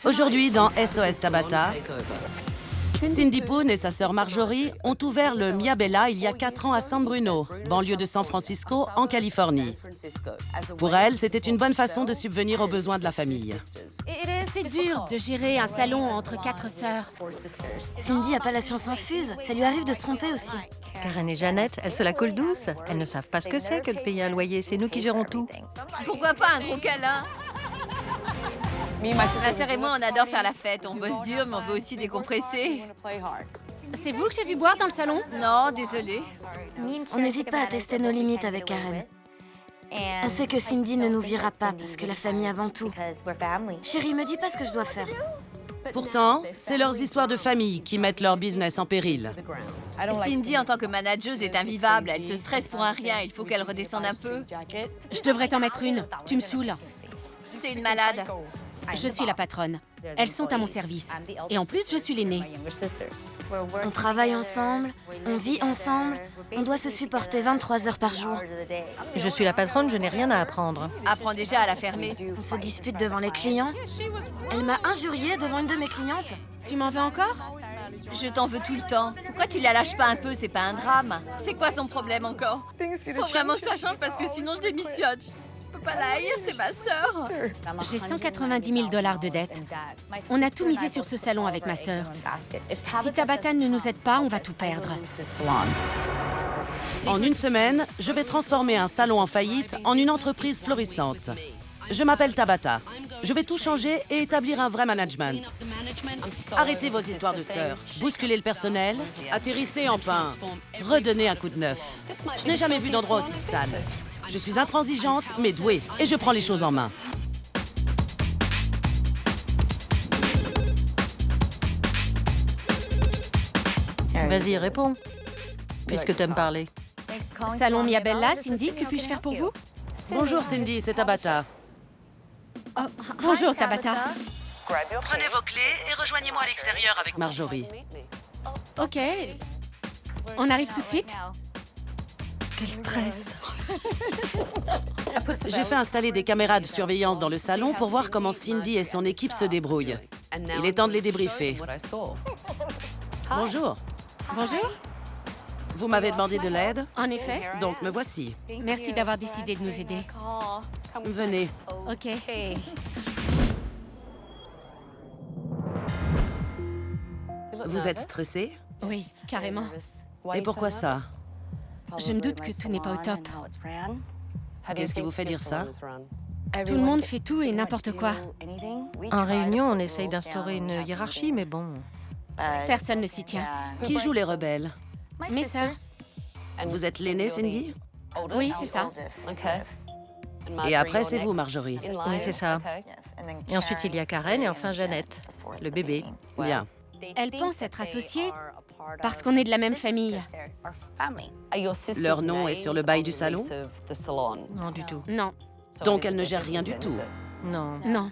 Aujourd'hui, dans SOS Tabata, Cindy Poon et sa sœur Marjorie ont ouvert le Mia Bella il y a 4 ans à San Bruno, banlieue de San Francisco, en Californie. Pour elles, c'était une bonne façon de subvenir aux besoins de la famille. C'est dur de gérer un salon entre 4 sœurs. Cindy a pas la science infuse, ça lui arrive de se tromper aussi. Karen et Jeannette, elles se la collent douce. Elles ne savent pas ce que c'est que de payer un loyer, c'est nous qui gérons tout. Pourquoi pas un gros câlin? Ma sœur et moi, on adore faire la fête. On bosse dur, mais on veut aussi décompresser. C'est vous que j'ai vu boire dans le salon? Non, désolée. On n'hésite pas à tester nos limites avec Karen. On sait que Cindy ne nous virera pas parce que la famille avant tout. Chérie, me dis pas ce que je dois faire. Pourtant, c'est leurs histoires de famille qui mettent leur business en péril. Cindy, en tant que manageuse, est invivable. Elle se stresse pour un rien. Il faut qu'elle redescende un peu. Je devrais t'en mettre une. Tu me saoules. C'est une malade. Je suis la patronne. Elles sont à mon service. Et en plus, je suis l'aînée. On travaille ensemble, on vit ensemble, on doit se supporter 23 heures par jour. Je suis la patronne, je n'ai rien à apprendre. Apprends déjà à la fermer. On se dispute devant les clients. Elle m'a injuriée devant une de mes clientes. Tu m'en veux encore? Je t'en veux tout le temps. Pourquoi tu la lâches pas un peu? C'est pas un drame. C'est quoi son problème encore? Faut vraiment que ça change parce que sinon je démissionne. Je peux pas la haïr, c'est ma sœur. J'ai 190 000 $ de dette. On a tout misé sur ce salon avec ma sœur. Si Tabata ne nous aide pas, on va tout perdre. En une semaine, je vais transformer un salon en faillite en une entreprise florissante. Je m'appelle Tabata. Je vais tout changer et établir un vrai management. Arrêtez vos histoires de sœurs, bousculez le personnel, atterrissez enfin, redonnez un coup de neuf. Je n'ai jamais vu d'endroit aussi sale. Je suis intransigeante, mais douée, et je prends les choses en main. Vas-y, réponds, puisque tu aimes parler. Salon Mia Bella, Cindy, que puis-je faire pour vous? Bonjour Cindy, c'est Tabata. Oh, bonjour Tabata. Prenez vos clés et rejoignez-moi à l'extérieur avec Marjorie. Ok. On arrive tout de suite? Quel stress! J'ai fait installer des caméras de surveillance dans le salon pour voir comment Cindy et son équipe se débrouillent. Il est temps de les débriefer. Bonjour. Bonjour. Vous m'avez demandé de l'aide, En effet. donc me voici. Merci d'avoir décidé de nous aider. Venez. Ok. Vous êtes stressé? Oui, carrément. Et pourquoi ça? Je me doute que tout n'est pas au top. Qu'est-ce qui vous fait dire ça? Tout le monde fait tout et n'importe quoi. En réunion, on essaye d'instaurer une hiérarchie, mais bon... Personne ne s'y tient. Qui joue les rebelles? Mes sœurs. Vous êtes l'aînée, Cindy? Oui, c'est ça. Et après, c'est vous, Marjorie. Oui, c'est ça. Et ensuite, il y a Karen et enfin Jeannette, le bébé. Bien. Elles pensent être associées parce qu'on est de la même famille. Leur nom est sur le bail du salon? Non, du tout. Non, Donc elles ne gèrent rien du tout. Non. non.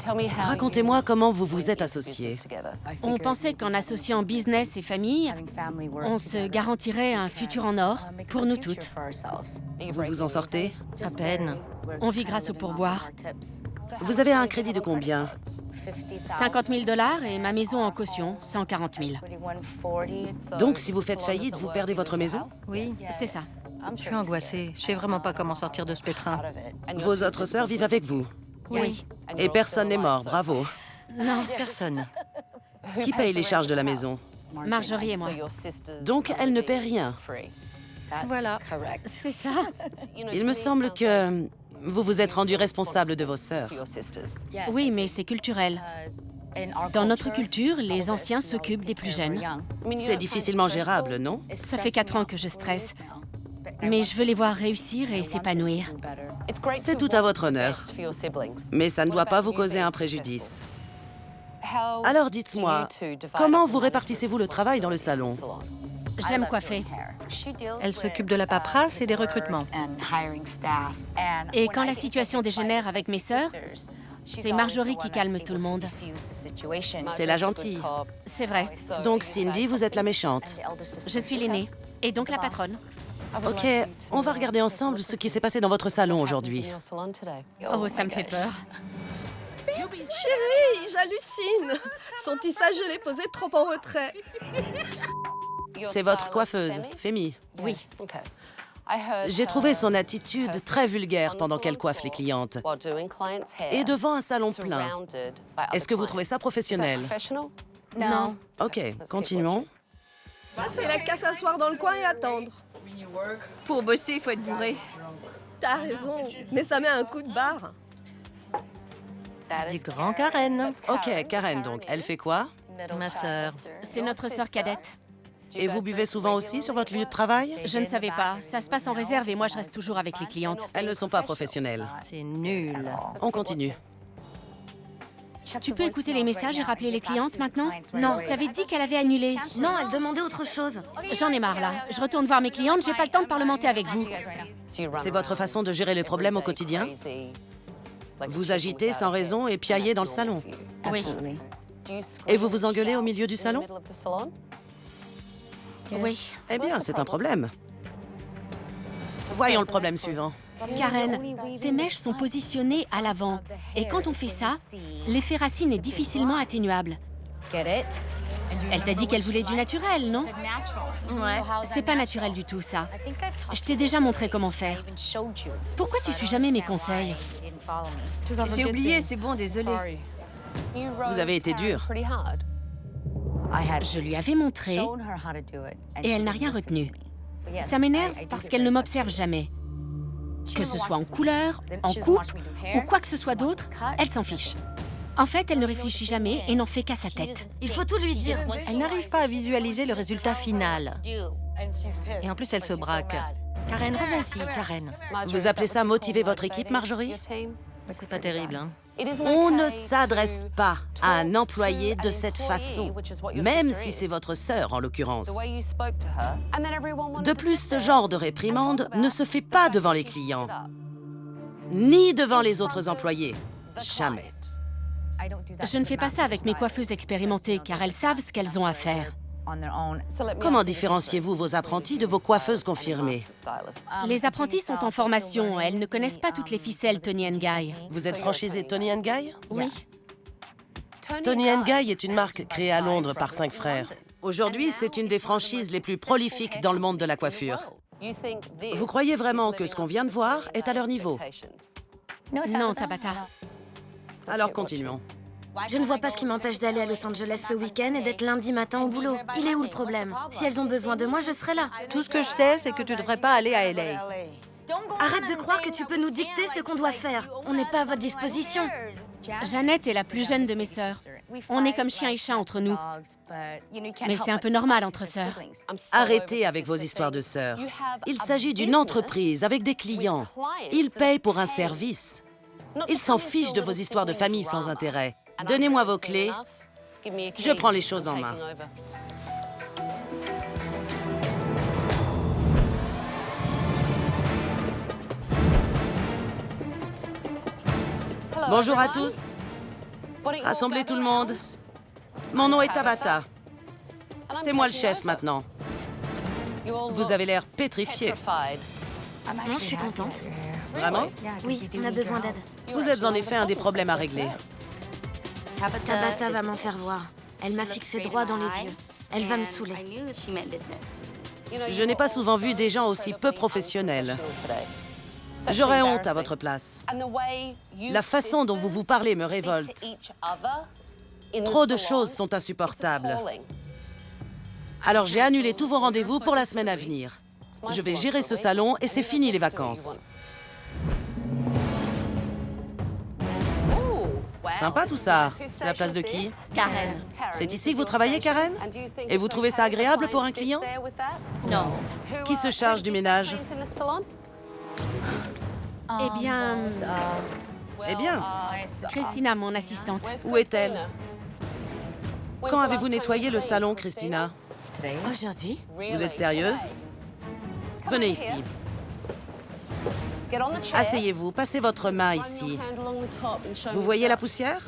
Racontez-moi comment vous vous êtes associés. On pensait qu'en associant business et famille, on se garantirait un futur en or pour nous toutes. Vous vous en sortez? À peine. On vit grâce au pourboire. Vous avez un crédit de combien? 50 000 $ et ma maison en caution, 140 000. Donc si vous faites faillite, vous perdez votre maison? Oui, C'est ça. je suis angoissée. Je sais vraiment pas comment sortir de ce pétrin. Vos autres sœurs vivent avec vous? Oui. Et personne n'est mort, bravo. Non, Personne. Qui paye les charges de la maison? Marjorie et moi. Donc elle ne paie rien. Voilà. C'est ça. Il me semble que vous vous êtes rendu responsable de vos sœurs. Oui, mais c'est culturel. Dans notre culture, les anciens s'occupent des plus jeunes. C'est difficilement gérable, non? Ça fait 4 ans que je stresse. Mais je veux les voir réussir et s'épanouir. C'est tout à votre honneur. Mais ça ne doit pas vous causer un préjudice. Alors dites-moi, comment vous répartissez-vous le travail dans le salon? J'aime coiffer. Elle s'occupe de la paperasse et des recrutements. Et quand la situation dégénère avec mes sœurs, c'est Marjorie qui calme tout le monde. C'est la gentille. C'est vrai. Donc Cindy, vous êtes la méchante. Je suis l'aînée. Et donc la patronne. Ok, on va regarder ensemble ce qui s'est passé dans votre salon aujourd'hui. Oh, ça me fait peur. Chérie, j'hallucine. Son tissage, je l'ai posé trop en retrait. C'est votre coiffeuse, Femi. Oui. J'ai trouvé son attitude très vulgaire pendant qu'elle coiffe les clientes. Et devant un salon plein. Est-ce que vous trouvez ça professionnel? Non. Ok, continuons. Il a qu'à s'asseoir dans le coin et attendre. Pour bosser, il faut être bourré. T'as raison, mais ça met un coup de barre. Du grand Karen. Ok, Karen donc. Elle fait quoi? Ma sœur. C'est notre sœur cadette. Et vous buvez souvent aussi sur votre lieu de travail? Je ne savais pas. Ça se passe en réserve et moi, je reste toujours avec les clientes. Elles ne sont pas professionnelles. C'est nul. On continue. Tu peux écouter les messages et rappeler les clientes maintenant? Non. T'avais dit qu'elle avait annulé. Non, elle demandait autre chose. J'en ai marre, là. Je retourne voir mes clientes, j'ai pas le temps de parlementer avec vous. C'est votre façon de gérer les problèmes au quotidien? Vous agitez sans raison et piaillez dans le salon. Oui. Et vous vous engueulez au milieu du salon? Oui. Eh bien, c'est un problème. Voyons le problème suivant. Karen, tes mèches sont positionnées à l'avant. Et quand on fait ça, l'effet racine est difficilement atténuable. Elle t'a dit qu'elle voulait du naturel, non? Ouais. C'est pas naturel du tout, ça. Je t'ai déjà montré comment faire. Pourquoi tu suis jamais mes conseils? J'ai oublié, c'est bon, désolé. Vous avez été dur. Je lui avais montré et elle n'a rien retenu. Ça m'énerve parce qu'elle ne m'observe jamais. Que ce soit en couleur, en coupe ou quoi que ce soit d'autre, elle s'en fiche. En fait, elle ne réfléchit jamais et n'en fait qu'à sa tête. Il faut tout lui dire. Elle n'arrive pas à visualiser le résultat final. Et en plus, elle se braque. Karen, reviens ici, Karen. Vous appelez ça motiver votre équipe, Marjorie? C'est pas terrible, hein? On ne s'adresse pas à un employé de cette façon, même si c'est votre sœur en l'occurrence. De plus, ce genre de réprimande ne se fait pas devant les clients, ni devant les autres employés. Jamais. Je ne fais pas ça avec mes coiffeuses expérimentées, car elles savent ce qu'elles ont à faire. Comment différenciez-vous vos apprentis de vos coiffeuses confirmées? Les apprentis sont en formation, elles ne connaissent pas toutes les ficelles Toni & Guy. Vous êtes franchisé Toni & Guy? Oui. Toni & Guy est une marque créée à Londres par 5 frères. Aujourd'hui, c'est une des franchises les plus prolifiques dans le monde de la coiffure. Vous croyez vraiment que ce qu'on vient de voir est à leur niveau? Non, Tabata. Alors continuons. Je ne vois pas ce qui m'empêche d'aller à Los Angeles ce week-end et d'être lundi matin au boulot. Il est où le problème? Si elles ont besoin de moi, je serai là. Tout ce que je sais, c'est que tu devrais pas aller à LA. Arrête de croire que tu peux nous dicter ce qu'on doit faire. On n'est pas à votre disposition. Jeannette est la plus jeune de mes sœurs. On est comme chien et chat entre nous. Mais c'est un peu normal entre sœurs. Arrêtez avec vos histoires de sœurs. Il s'agit d'une entreprise avec des clients. Ils payent pour un service. Ils s'en fichent de vos histoires de famille sans intérêt. Donnez-moi vos clés. Je prends les choses en main. Bonjour à tous. Rassemblez tout le monde. Mon nom est Tabata. C'est moi le chef maintenant. Vous avez l'air pétrifié. Non, je suis contente. Vraiment? Oui, on a besoin d'aide. Vous êtes en effet un des problèmes à régler. Tabata va m'en faire voir. Elle m'a fixé droit dans les yeux. Elle va me saouler. Je n'ai pas souvent vu des gens aussi peu professionnels. J'aurais honte à votre place. La façon dont vous vous parlez me révolte. Trop de choses sont insupportables. Alors j'ai annulé tous vos rendez-vous pour la semaine à venir. Je vais gérer ce salon et c'est fini les vacances. Sympa tout ça. C'est la place de qui? Karen. C'est ici que vous travaillez, Karen? Et vous trouvez ça agréable pour un client? Non. Qui se charge du ménage? Eh bien, Eh bien, Christina, mon assistante. où est-elle? Quand avez-vous nettoyé le salon, Christina? Aujourd'hui? Vous êtes sérieuse? Venez ici. Asseyez-vous, passez votre main ici. Vous voyez la poussière?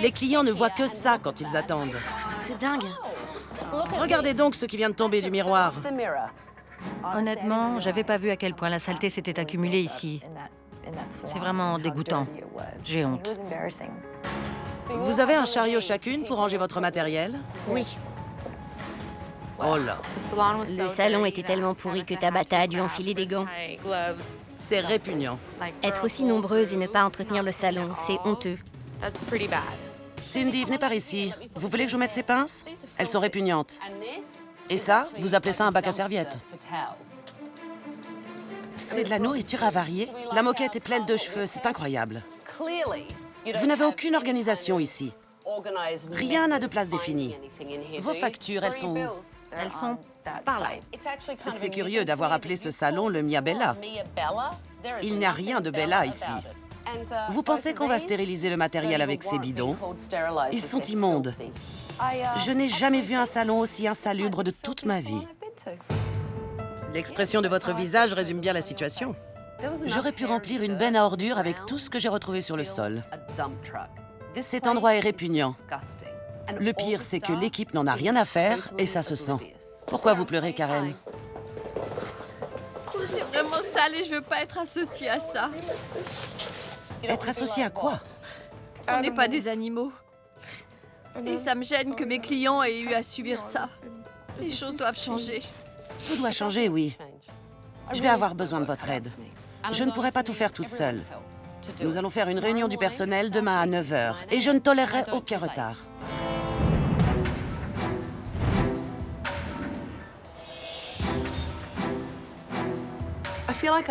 Les clients ne voient que ça quand ils attendent. C'est dingue. Regardez donc ce qui vient de tomber du miroir. Honnêtement, j'avais pas vu à quel point la saleté s'était accumulée ici. C'est vraiment dégoûtant. J'ai honte. Vous avez un chariot chacune pour ranger votre matériel? Oui. Oh là, Le salon était tellement pourri que Tabata a dû enfiler des gants. c'est répugnant. Être aussi nombreuse et ne pas entretenir le salon, c'est honteux. Cindy, venez par ici. Vous voulez que je vous mette ces pinces? Elles sont répugnantes. Et ça, vous appelez ça un bac à serviettes? C'est de la nourriture avariée. La moquette est pleine de cheveux, c'est incroyable. Vous n'avez aucune organisation ici. Rien n'a de place définie. Vos factures, elles sont où? Elles sont par là. C'est curieux d'avoir appelé ce salon le Mia Bella. Il n'y a rien de Bella ici. Vous pensez qu'on va stériliser le matériel avec ces bidons? Ils sont immondes. Je n'ai jamais vu un salon aussi insalubre de toute ma vie. L'expression de votre visage résume bien la situation. J'aurais pu remplir une benne à ordures avec tout ce que j'ai retrouvé sur le sol. Cet endroit est répugnant. Le pire, c'est que l'équipe n'en a rien à faire et ça se sent. Pourquoi vous pleurez, Karen? C'est vraiment sale et je veux pas être associée à ça. Être associé à quoi? On n'est pas des animaux. Et ça me gêne que mes clients aient eu à subir ça. Les choses doivent changer. Tout doit changer, oui. Je vais avoir besoin de votre aide. Je ne pourrai pas tout faire toute seule. Nous allons faire une réunion du personnel demain à 9 h et je ne tolérerai aucun retard.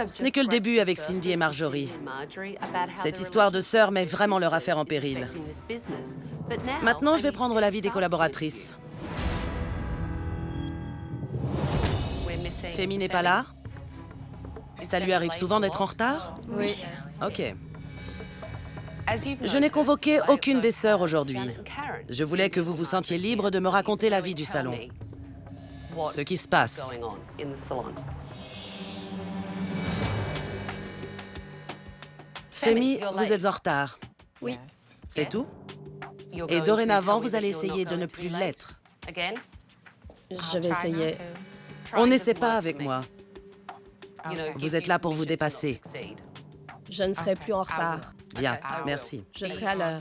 Ce n'est que le début avec Cindy et Marjorie. Cette histoire de sœurs met vraiment leur affaire en péril. Maintenant, je vais prendre l'avis des collaboratrices. Femi n'est pas là? Ça lui arrive souvent d'être en retard? Oui. OK. Je n'ai convoqué aucune des sœurs aujourd'hui. Je voulais que vous vous sentiez libre de me raconter la vie du salon. Ce qui se passe. Femi, vous êtes en retard. Oui. C'est tout? Et dorénavant, vous allez essayer de ne plus l'être. Je vais essayer. On n'essaie pas avec moi. Vous êtes là pour vous dépasser. Je ne serai plus en retard. Bien, merci. Je serai à l'heure.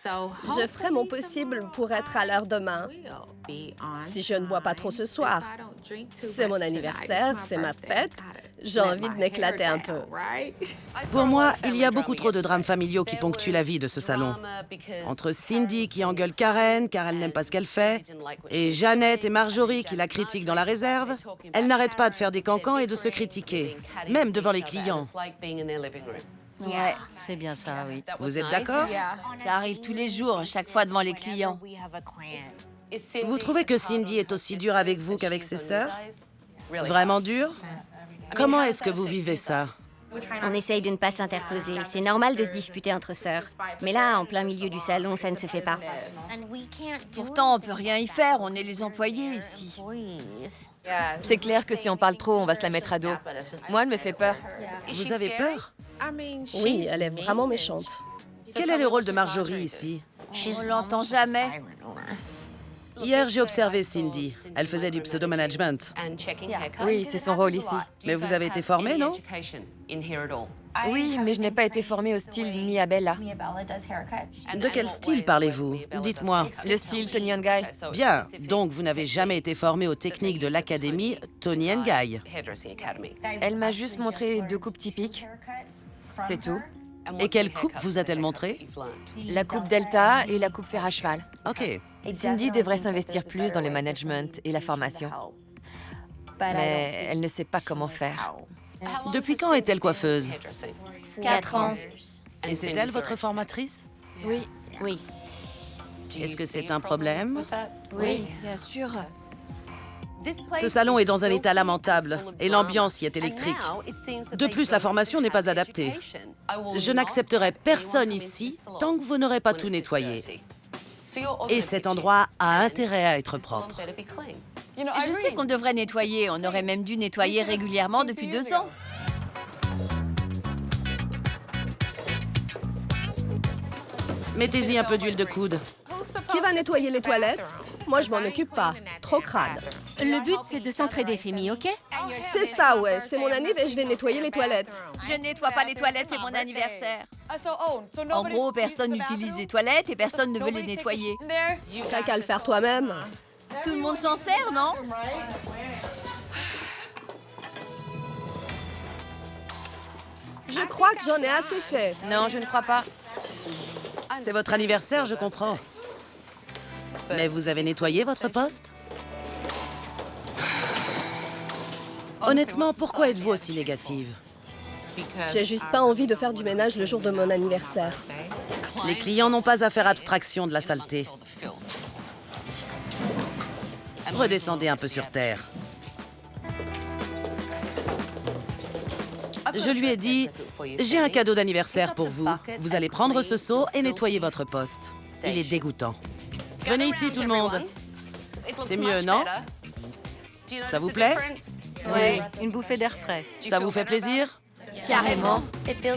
Je ferai mon possible pour être à l'heure demain. Si je ne bois pas trop ce soir. C'est mon anniversaire, c'est ma fête. J'ai envie de m'éclater un peu. Pour moi, il y a beaucoup trop de drames familiaux qui ponctuent la vie de ce salon. Entre Cindy qui engueule Karen car elle n'aime pas ce qu'elle fait, et Jeannette et Marjorie qui la critiquent dans la réserve, elles n'arrêtent pas de faire des cancans et de se critiquer, même devant les clients. Ouais, c'est bien ça, oui. Vous êtes d'accord? Ça arrive tous les jours, chaque fois devant les clients. Vous trouvez que Cindy est aussi dure avec vous qu'avec ses sœurs? Vraiment dure? Comment est-ce que vous vivez ça? On essaye de ne pas s'interposer. C'est normal de se disputer entre sœurs. Mais là, en plein milieu du salon, ça ne se fait pas. Pourtant, on peut rien y faire, on est les employés ici. C'est clair que si on parle trop, on va se la mettre à dos. Moi, elle me fait peur. Vous avez peur? Oui, elle est vraiment méchante. Quel est le rôle de Marjorie ici? On l'entend jamais. Hier, j'ai observé Cindy. Elle faisait du pseudo-management. Oui, c'est son rôle ici. Mais vous avez été formée, non? Oui, mais je n'ai pas été formée au style ni à Bella. De quel style parlez-vous? Dites-moi. Le style Tony and Guy. Bien, donc vous n'avez jamais été formée aux techniques de l'académie Tony & Guy. Elle m'a juste montré 2 coupes typiques. C'est tout. Et quelle coupe vous a-t-elle montré? La coupe Delta et la coupe fer à cheval. OK. Cindy devrait s'investir plus dans le management et la formation. Mais elle ne sait pas comment faire. Depuis quand est-elle coiffeuse? 4 ans. Et c'est elle votre formatrice? Oui, Oui. Est-ce que c'est un problème? oui, bien sûr. Ce salon est dans un état lamentable et l'ambiance y est électrique. De plus, la formation n'est pas adaptée. Je n'accepterai personne ici tant que vous n'aurez pas tout nettoyé. Et cet endroit a intérêt à être propre. Je sais qu'on devrait nettoyer, on aurait même dû nettoyer régulièrement depuis 2 ans. Mettez-y un peu d'huile de coude. Qui va nettoyer les toilettes? Moi, je m'en occupe pas. Trop crade. Le but, c'est de s'entraider, Femi, OK? C'est ça, ouais. C'est mon anniv et je vais nettoyer les toilettes. Je nettoie pas les toilettes, c'est mon anniversaire. En gros, personne n'utilise les toilettes et personne ne veut les nettoyer. T'as qu'à le faire toi-même. Tout le monde s'en sert, non? Je crois que j'en ai assez fait. Non, je ne crois pas. C'est votre anniversaire, je comprends. Mais vous avez nettoyé votre poste? Honnêtement, pourquoi êtes-vous aussi négative? J'ai juste pas envie de faire du ménage le jour de mon anniversaire. Les clients n'ont pas à faire abstraction de la saleté. Redescendez un peu sur terre. Je lui ai dit, j'ai un cadeau d'anniversaire pour vous. Vous allez prendre ce seau et nettoyer votre poste. Il est dégoûtant. Venez ici, tout le monde. C'est mieux, non? Ça vous plaît? Oui, une bouffée d'air frais. Ça vous fait plaisir? Carrément.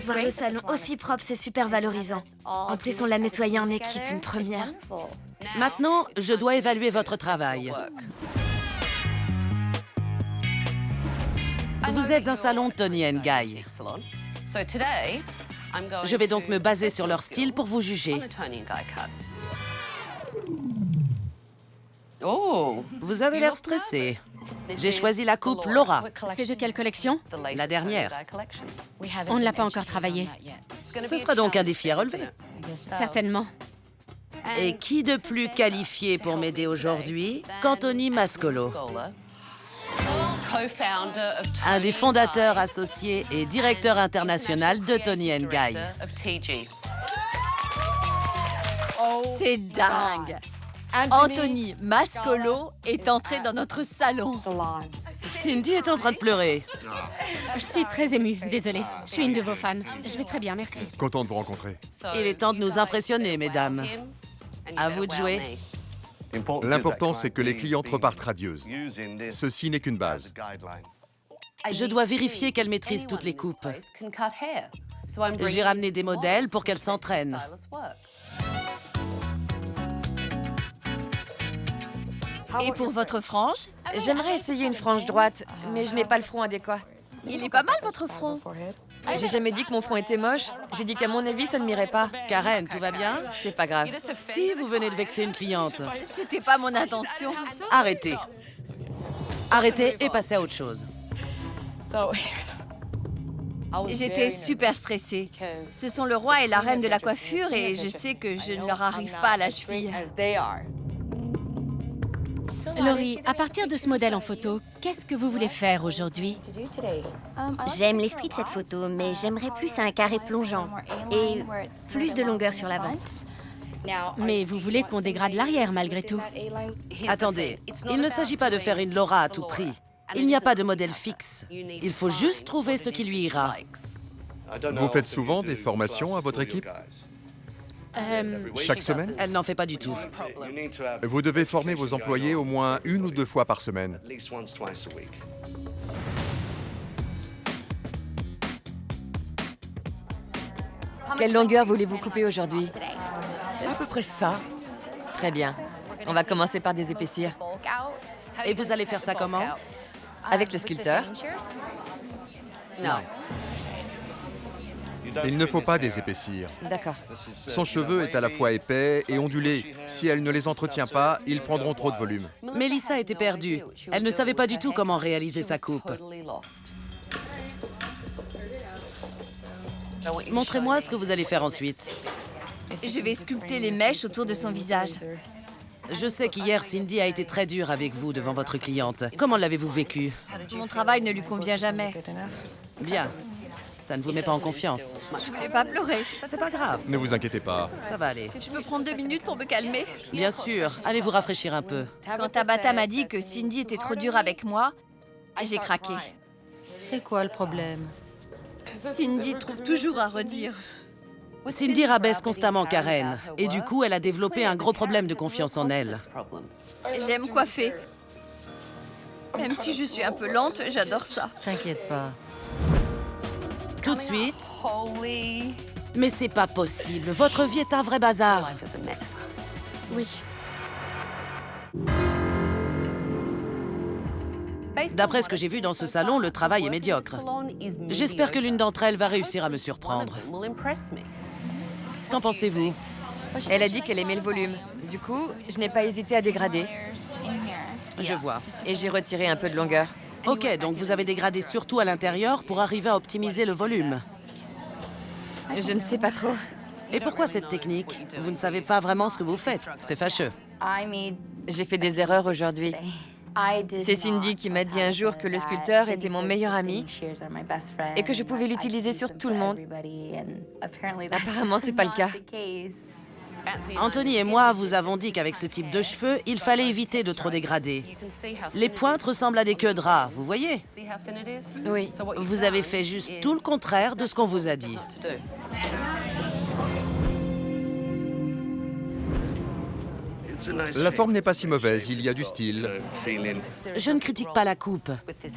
Voir le salon aussi propre, c'est super valorisant. En plus, on l'a nettoyé en équipe, une première. Maintenant, je dois évaluer votre travail. Vous êtes un salon Toni & Guy. Je vais donc me baser sur leur style pour vous juger. Vous avez l'air stressé. J'ai choisi la coupe Laura, C'est de quelle collection? la dernière. On ne l'a pas encore travaillé. Ce sera donc un défi à relever. Certainement. Et qui de plus qualifié pour m'aider aujourd'hui qu'Anthony Mascolo, un des fondateurs associés et directeur international de Toni & Guy. C'est dingue. Anthony Mascolo est entré dans notre salon. Cindy est en train de pleurer. Je suis très émue, désolée. Je suis une de vos fans. Je vais très bien, merci. Content de vous rencontrer. Il est temps de nous impressionner, mesdames. À vous de jouer. L'important, c'est que les clientes repartent radieuses. Ceci n'est qu'une base. Je dois vérifier qu'elle maîtrise toutes les coupes. J'ai ramené des modèles pour qu'elle s'entraîne. Et pour votre frange? J'aimerais essayer une frange droite, mais je n'ai pas le front adéquat. Il est pas mal, votre front. J'ai jamais dit que mon front était moche. J'ai dit qu'à mon avis, ça ne m'irait pas. Karen, tout va bien? C'est pas grave. Si vous venez de vexer une cliente, C'était pas mon intention. arrêtez. Arrêtez et passez à autre chose. J'étais super stressée. Ce sont le roi et la reine de la coiffure et je sais que je ne leur arrive pas à la cheville. Laurie, à partir de ce modèle en photo, qu'est-ce que vous voulez faire aujourd'hui? J'aime l'esprit de cette photo, mais j'aimerais plus un carré plongeant et plus de longueur sur l'avant. Mais vous voulez qu'on dégrade l'arrière malgré tout. Attendez, il ne s'agit pas de faire une Laura à tout prix. Il n'y a pas de modèle fixe. Il faut juste trouver ce qui lui ira. Vous faites souvent des formations à votre équipe? Chaque semaine? Elle n'en fait pas du tout. Vous devez former vos employés au moins 1 ou 2 fois par semaine. Quelle longueur voulez-vous couper aujourd'hui? À peu près ça. Très bien. On va commencer par désépaissir. Et vous allez faire ça comment? Avec le sculpteur. Non. Il ne faut pas désépaissir. D'accord. Son cheveu est à la fois épais et ondulé. Si elle ne les entretient pas, ils prendront trop de volume. Mélissa était perdue. Elle ne savait pas du tout comment réaliser sa coupe. Montrez-moi ce que vous allez faire ensuite. Je vais sculpter les mèches autour de son visage. Je sais qu'hier, Cindy a été très dure avec vous devant votre cliente. Comment l'avez-vous vécu? Mon travail ne lui convient jamais. Bien. Ça ne vous met pas en confiance. Je voulais pas pleurer. C'est pas grave. Ne vous inquiétez pas. Ça va aller. Je peux prendre 2 minutes pour me calmer? Bien sûr. Allez vous rafraîchir un peu. Quand Tabata m'a dit que Cindy était trop dure avec moi, j'ai craqué. C'est quoi le problème? Cindy trouve toujours à redire. Cindy rabaisse constamment Karen. Et du coup, elle a développé un gros problème de confiance en elle. J'aime coiffer. Même si je suis un peu lente, j'adore ça. T'inquiète pas. Tout de suite. Mais c'est pas possible. Votre vie est un vrai bazar. Oui. D'après ce que j'ai vu dans ce salon, le travail est médiocre. J'espère que l'une d'entre elles va réussir à me surprendre. Qu'en pensez-vous? Elle a dit qu'elle aimait le volume. Du coup, je n'ai pas hésité à dégrader. Je vois. Et j'ai retiré un peu de longueur. Ok, donc vous avez dégradé surtout à l'intérieur pour arriver à optimiser le volume. Je ne sais pas trop. Et pourquoi cette technique? Vous ne savez pas vraiment ce que vous faites. C'est fâcheux. J'ai fait des erreurs aujourd'hui. C'est Cindy qui m'a dit un jour que le sculpteur était mon meilleur ami et que je pouvais l'utiliser sur tout le monde. Apparemment, c'est pas le cas. Anthony et moi vous avons dit qu'avec ce type de cheveux, il fallait éviter de trop dégrader. Les pointes ressemblent à des queues de rat, vous voyez? Oui. Vous avez fait juste tout le contraire de ce qu'on vous a dit. La forme n'est pas si mauvaise, il y a du style. Je ne critique pas la coupe,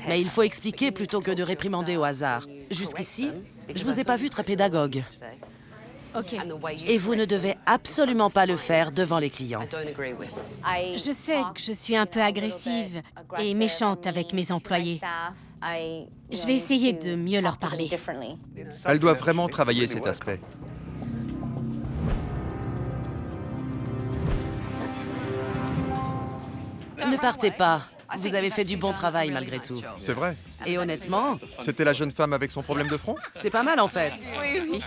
mais il faut expliquer plutôt que de réprimander au hasard. Jusqu'ici, je vous ai pas vu très pédagogue. Ok. Et vous ne devez absolument pas le faire devant les clients. Je sais que je suis un peu agressive et méchante avec mes employés. Je vais essayer de mieux leur parler. Elle doit vraiment travailler cet aspect. Ne partez pas. Vous avez fait du bon travail malgré tout. C'est vrai. Et honnêtement, C'était la jeune femme avec son problème de front? c'est pas mal en fait. Oui.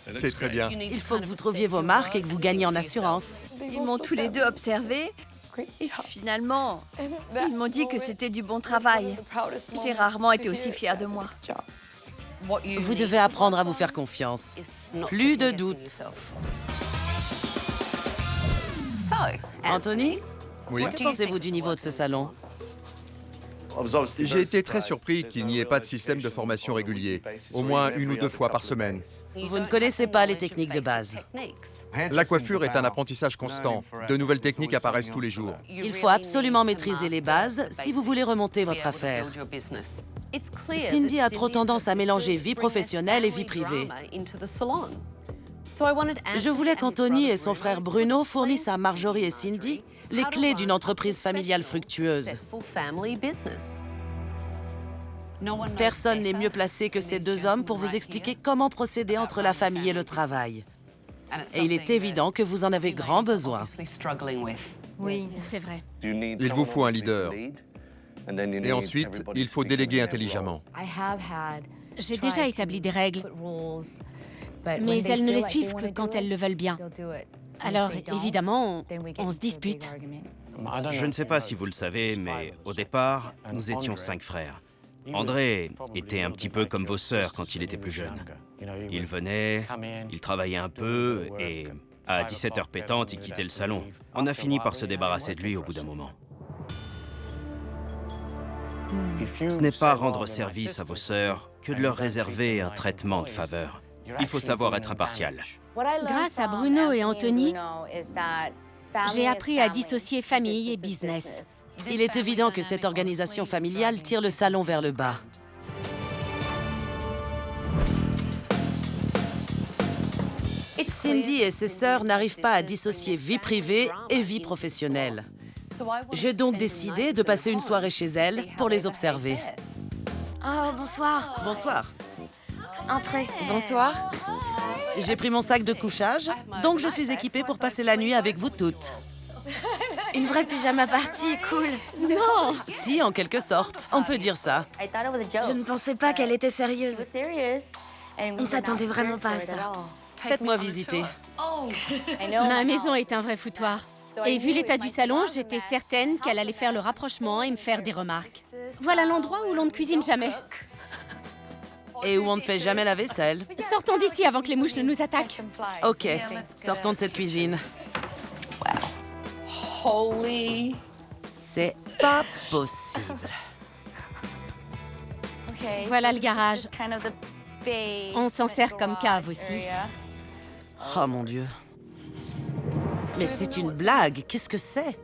C'est très bien. Il faut que vous trouviez vos marques et que vous gagniez en assurance. Ils m'ont tous les deux observé. Et finalement, ils m'ont dit que c'était du bon travail. J'ai rarement été aussi fière de moi. Vous devez apprendre à vous faire confiance. Plus de doute. Anthony, Oui. que pensez-vous du niveau de ce salon? J'ai été très surpris qu'il n'y ait pas de système de formation régulier, au moins 1 ou 2 fois par semaine. Vous ne connaissez pas les techniques de base. La coiffure est un apprentissage constant. De nouvelles techniques apparaissent tous les jours. Il faut absolument maîtriser les bases si vous voulez remonter votre affaire. Cindy a trop tendance à mélanger vie professionnelle et vie privée. Je voulais qu'Anthony et son frère Bruno fournissent à Marjorie et Cindy les clés d'une entreprise familiale fructueuse. Personne n'est mieux placé que ces deux hommes pour vous expliquer comment procéder entre la famille et le travail. Et il est évident que vous en avez grand besoin. Oui, c'est vrai. Il vous faut un leader. Et ensuite, il faut déléguer intelligemment. J'ai déjà établi des règles, mais elles ne les suivent que quand elles le veulent bien. Alors, évidemment, on se dispute. Je ne sais pas si vous le savez, mais au départ, nous étions 5 frères. André était un petit peu comme vos sœurs quand il était plus jeune. Il venait, il travaillait un peu et à 17h pétantes, il quittait le salon. On a fini par se débarrasser de lui au bout d'un moment. Ce n'est pas rendre service à vos sœurs que de leur réserver un traitement de faveur. Il faut savoir être impartial. Grâce à Bruno et Anthony, j'ai appris à dissocier famille et business. Il est évident que cette organisation familiale tire le salon vers le bas. Cindy et ses sœurs n'arrivent pas à dissocier vie privée et vie professionnelle. J'ai donc décidé de passer une soirée chez elles pour les observer. Oh, bonsoir. Bonsoir. Entrez. Bonsoir. J'ai pris mon sac de couchage, donc je suis équipée pour passer la nuit avec vous toutes. Une vraie pyjama party, cool. Non! Si, en quelque sorte. On peut dire ça. Je ne pensais pas qu'elle était sérieuse. On ne s'attendait vraiment pas à ça. Faites-moi visiter. Ma maison est un vrai foutoir. Et vu l'état du salon, j'étais certaine qu'elle allait faire le rapprochement et me faire des remarques. Voilà l'endroit où l'on ne cuisine jamais. Et où on ne fait jamais la vaisselle. Sortons d'ici avant que les mouches ne nous attaquent. Ok, sortons de cette cuisine. C'est pas possible. Voilà le garage. On s'en sert comme cave aussi. Oh mon Dieu. Mais c'est une blague, qu'est-ce que c'est?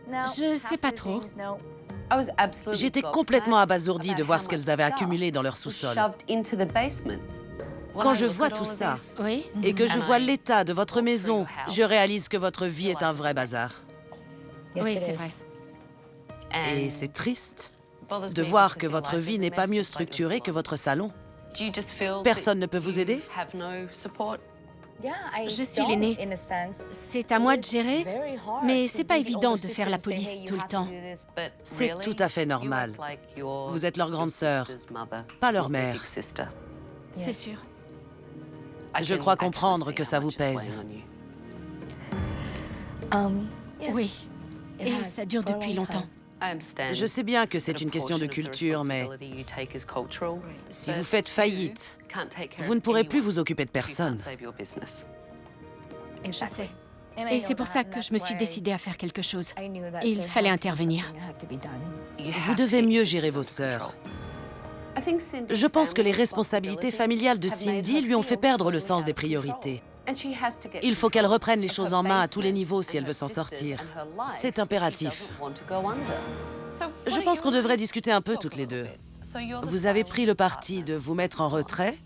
Je sais pas trop. J'étais complètement abasourdie de voir ce qu'elles avaient accumulé dans leur sous-sol. Quand je vois tout ça, Oui? et que je vois l'état de votre maison, je réalise que votre vie est un vrai bazar. Oui, c'est vrai. Et c'est triste de voir que votre vie n'est pas mieux structurée que votre salon. Personne ne peut vous aider? Je suis l'aînée. C'est à moi de gérer, mais c'est pas évident de faire la police tout le temps. C'est tout à fait normal. Vous êtes leur grande sœur, pas leur mère. C'est sûr. Je crois comprendre que ça vous pèse. Oui, et ça dure depuis longtemps. Je sais bien que c'est une question de culture, mais si vous faites faillite, vous ne pourrez plus vous occuper de personne. Je sais. Et c'est pour ça que je me suis décidée à faire quelque chose. Il fallait intervenir. Vous devez mieux gérer vos sœurs. Je pense que les responsabilités familiales de Cindy lui ont fait perdre le sens des priorités. Il faut qu'elle reprenne les choses en main à tous les niveaux si elle veut s'en sortir. C'est impératif. Je pense qu'on devrait discuter un peu toutes les deux. Vous avez pris le parti de vous mettre en retrait,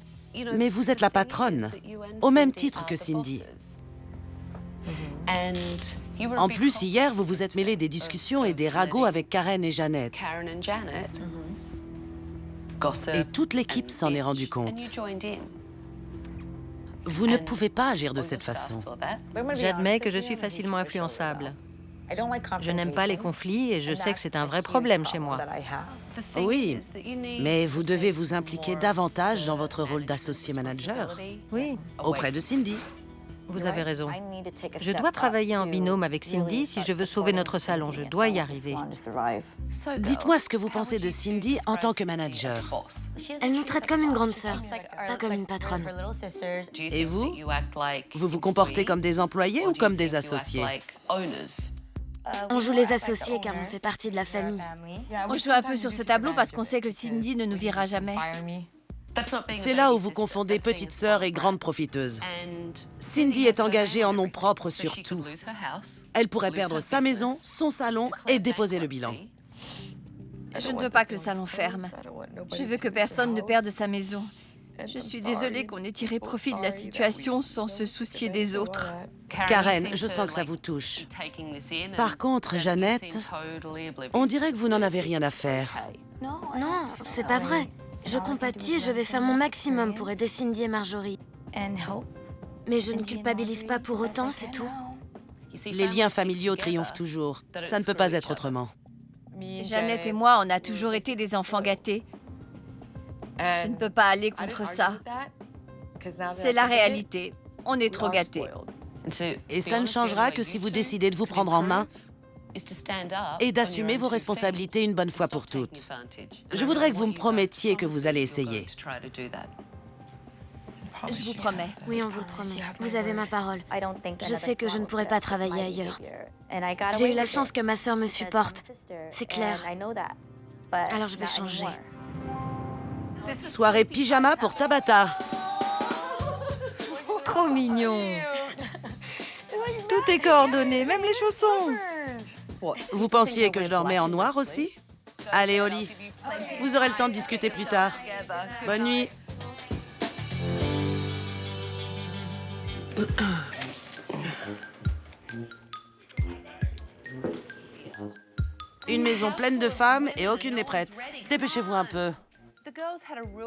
mais vous êtes la patronne, au même titre que Cindy. En plus, hier, vous vous êtes mêlé des discussions et des ragots avec Karen et Jeannette. Et toute l'équipe s'en est rendue compte. Vous ne pouvez pas agir de cette façon. J'admets que je suis facilement influençable. Je n'aime pas les conflits et je sais que c'est un vrai problème chez moi. Oui, mais vous devez vous impliquer davantage dans votre rôle d'associé manager. Oui, Auprès de Cindy. vous avez raison. Je dois travailler en binôme avec Cindy si je veux sauver notre salon. Je dois y arriver. Dites-moi ce que vous pensez de Cindy en tant que manager. Elle nous traite comme une grande sœur, pas comme une patronne. Et vous? Vous vous comportez comme des employés ou comme des associés? On joue les associés car on fait partie de la famille. On joue un peu sur ce tableau parce qu'on sait que Cindy ne nous virera jamais. C'est là où vous confondez petite sœur et grande profiteuse. Cindy est engagée en nom propre sur tout. Elle pourrait perdre sa maison, son salon et déposer le bilan. Je ne veux pas que le salon ferme. Je veux que personne ne perde sa maison. Je suis désolée qu'on ait tiré profit de la situation sans se soucier des autres. Karen, je sens que ça vous touche. Par contre, Jeannette, on dirait que vous n'en avez rien à faire. Non, c'est pas vrai. Je compatis et je vais faire mon maximum pour aider Cindy et Marjorie. Mais je ne culpabilise pas pour autant, c'est tout. Les liens familiaux triomphent toujours. Ça ne peut pas être autrement. Jeannette et moi, on a toujours été des enfants gâtés. Je ne peux pas aller contre ça. C'est la réalité. On est trop gâtés. Et ça ne changera que si vous décidez de vous prendre en main et d'assumer vos responsabilités une bonne fois pour toutes. Je voudrais que vous me promettiez que vous allez essayer. Je vous promets. Oui, on vous le promet. Vous avez ma parole. Je sais que je ne pourrai pas travailler ailleurs. J'ai eu la chance que ma sœur me supporte. C'est clair. Alors je vais changer. Soirée pyjama pour Tabata. Trop mignon. Tout est coordonné, même les chaussons. Vous pensiez que je dormais en noir aussi? Allez, au lit. Vous aurez le temps de discuter plus tard. Bonne nuit. Une maison pleine de femmes et aucune n'est prête. Dépêchez-vous un peu.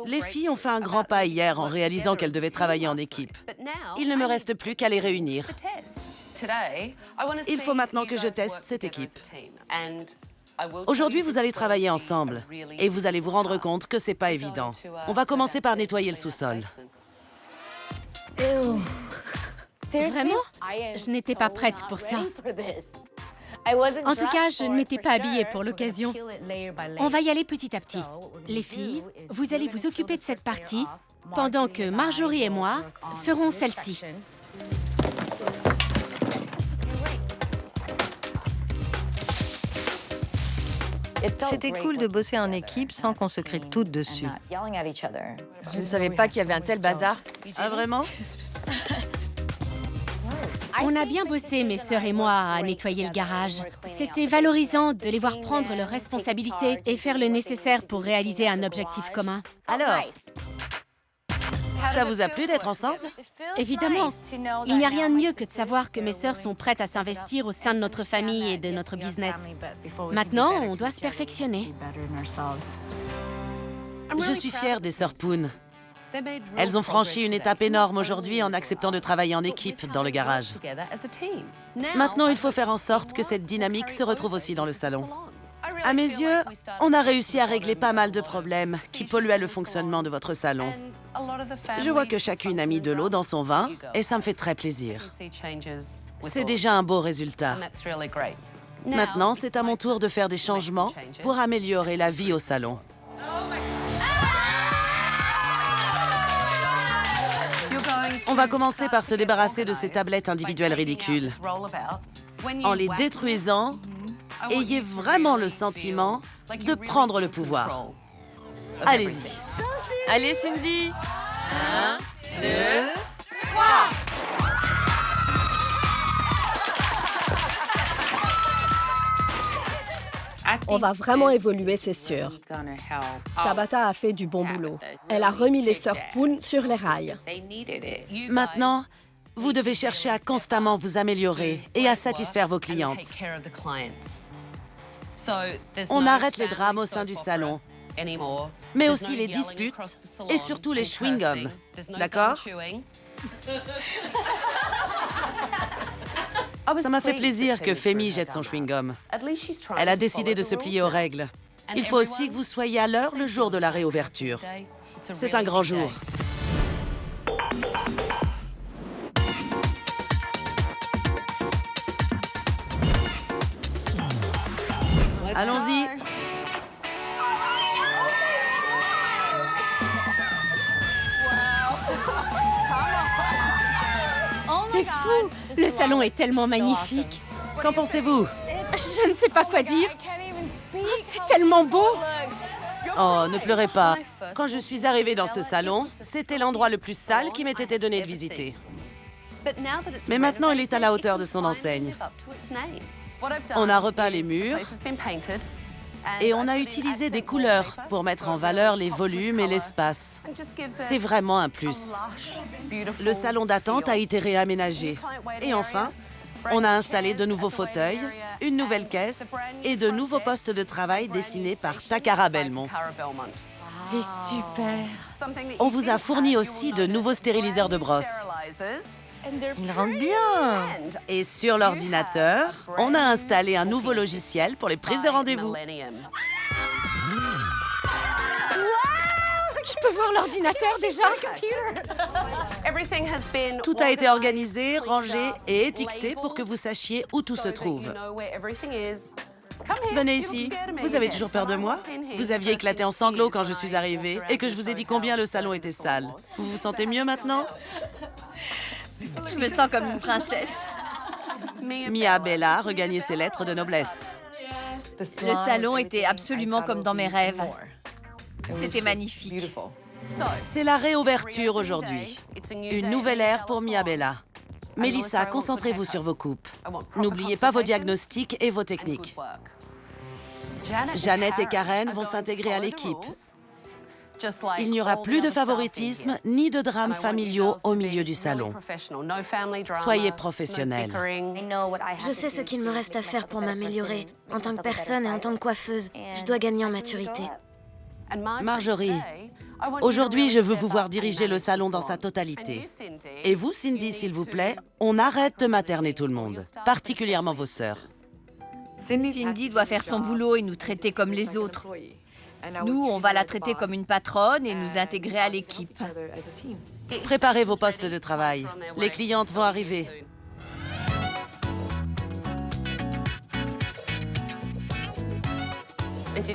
Les filles ont fait un grand pas hier en réalisant qu'elles devaient travailler en équipe. Il ne me reste plus qu'à les réunir. Il faut maintenant que je teste cette équipe. Aujourd'hui, vous allez travailler ensemble et vous allez vous rendre compte que c'est pas évident. On va commencer par nettoyer le sous-sol. Vraiment? Je n'étais pas prête pour ça. En tout cas, je ne m'étais pas habillée pour l'occasion. On va y aller petit à petit. Les filles, vous allez vous occuper de cette partie pendant que Marjorie et moi ferons celle-ci. C'était cool de bosser en équipe sans qu'on se crie toutes dessus. Je ne savais pas qu'il y avait un tel bazar. Ah, vraiment? On a bien bossé, mes sœurs et moi, à nettoyer le garage. C'était valorisant de les voir prendre leurs responsabilités et faire le nécessaire pour réaliser un objectif commun. Alors, Ça vous a plu d'être ensemble? Évidemment. Il n'y a rien de mieux que de savoir que mes sœurs sont prêtes à s'investir au sein de notre famille et de notre business. Maintenant, on doit se perfectionner. Je suis fière des sœurs Poon. Elles ont franchi une étape énorme aujourd'hui en acceptant de travailler en équipe dans le garage. Maintenant, il faut faire en sorte que cette dynamique se retrouve aussi dans le salon. À mes yeux, on a réussi à régler pas mal de problèmes qui polluaient le fonctionnement de votre salon. Je vois que chacune a mis de l'eau dans son vin et ça me fait très plaisir. C'est déjà un beau résultat. Maintenant, c'est à mon tour de faire des changements pour améliorer la vie au salon. On va commencer par se débarrasser de ces tablettes individuelles ridicules. En les détruisant, ayez vraiment le sentiment de prendre le pouvoir. Allez-y. Allez, Cindy! 1, 2, 3! On va vraiment évoluer, c'est sûr. Tabata a fait du bon boulot. Elle a remis les sœurs Poon sur les rails. Maintenant, vous devez chercher à constamment vous améliorer et à satisfaire vos clientes. On arrête les drames au sein du salon, mais aussi les disputes et surtout les chewing-gums. D'accord? Ça m'a fait plaisir que Femi jette son chewing-gum. Elle a décidé de se plier aux règles. Il faut aussi que vous soyez à l'heure le jour de la réouverture. C'est un grand jour. Allons-y. C'est fou! Le salon est tellement magnifique. Qu'en pensez-vous? Je ne sais pas quoi dire. Oh, c'est tellement beau! Oh, ne pleurez pas. Quand je suis arrivée dans ce salon, c'était l'endroit le plus sale qui m'ait été donné de visiter. Mais maintenant, il est à la hauteur de son enseigne. On a repeint les murs et on a utilisé des couleurs pour mettre en valeur les volumes et l'espace. C'est vraiment un plus. Le salon d'attente a été réaménagé. Et enfin, on a installé de nouveaux fauteuils, une nouvelle caisse et de nouveaux postes de travail dessinés par Takara Belmont. C'est super. On vous a fourni aussi de nouveaux stériliseurs de brosses. Il rentre bien. Et sur l'ordinateur, on a installé un nouveau logiciel pour les prises de rendez-vous. Je peux voir l'ordinateur déjà? Tout a été organisé, rangé et étiqueté pour que vous sachiez où tout se trouve. Venez ici. Vous avez toujours peur de moi? Vous aviez éclaté en sanglots quand je suis arrivée et que je vous ai dit combien le salon était sale. Vous vous sentez mieux maintenant? Je me sens comme une princesse. Mia Bella regagnait ses lettres de noblesse. Le salon était absolument comme dans mes rêves. C'était magnifique. C'est la réouverture aujourd'hui. Une nouvelle ère pour Mia Bella. Mélissa, concentrez-vous sur vos coupes. N'oubliez pas vos diagnostics et vos techniques. Jeannette et Karen vont s'intégrer à l'équipe. Il n'y aura plus de favoritisme ni de drames familiaux au milieu du salon. Soyez professionnels. Je sais ce qu'il me reste à faire pour m'améliorer. En tant que personne et en tant que coiffeuse, je dois gagner en maturité. Marjorie, aujourd'hui, je veux vous voir diriger le salon dans sa totalité. Et vous, Cindy, s'il vous plaît, on arrête de materner tout le monde, particulièrement vos sœurs. Cindy doit faire son boulot et nous traiter comme les autres. Nous, on va la traiter comme une patronne et nous intégrer à l'équipe. Préparez vos postes de travail. Les clientes vont arriver.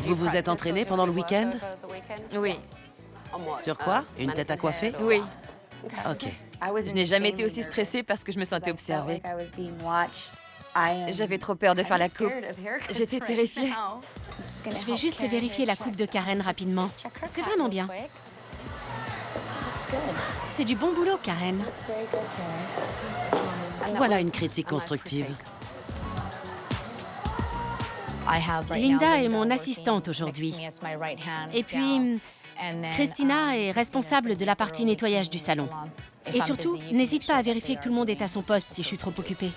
Vous vous êtes entraîné pendant le week-end? Oui. Sur quoi? Une tête à coiffer? Oui. OK. Je n'ai jamais été aussi stressée parce que je me sentais observée. J'avais trop peur de faire la coupe. J'étais terrifiée. Je vais juste vérifier la coupe de Karen rapidement. C'est vraiment bien. C'est du bon boulot, Karen. Voilà une critique constructive. Linda est mon assistante aujourd'hui. Et puis, Christina est responsable de la partie nettoyage du salon. Et surtout, n'hésite pas à vérifier que tout le monde est à son poste si je suis trop occupée.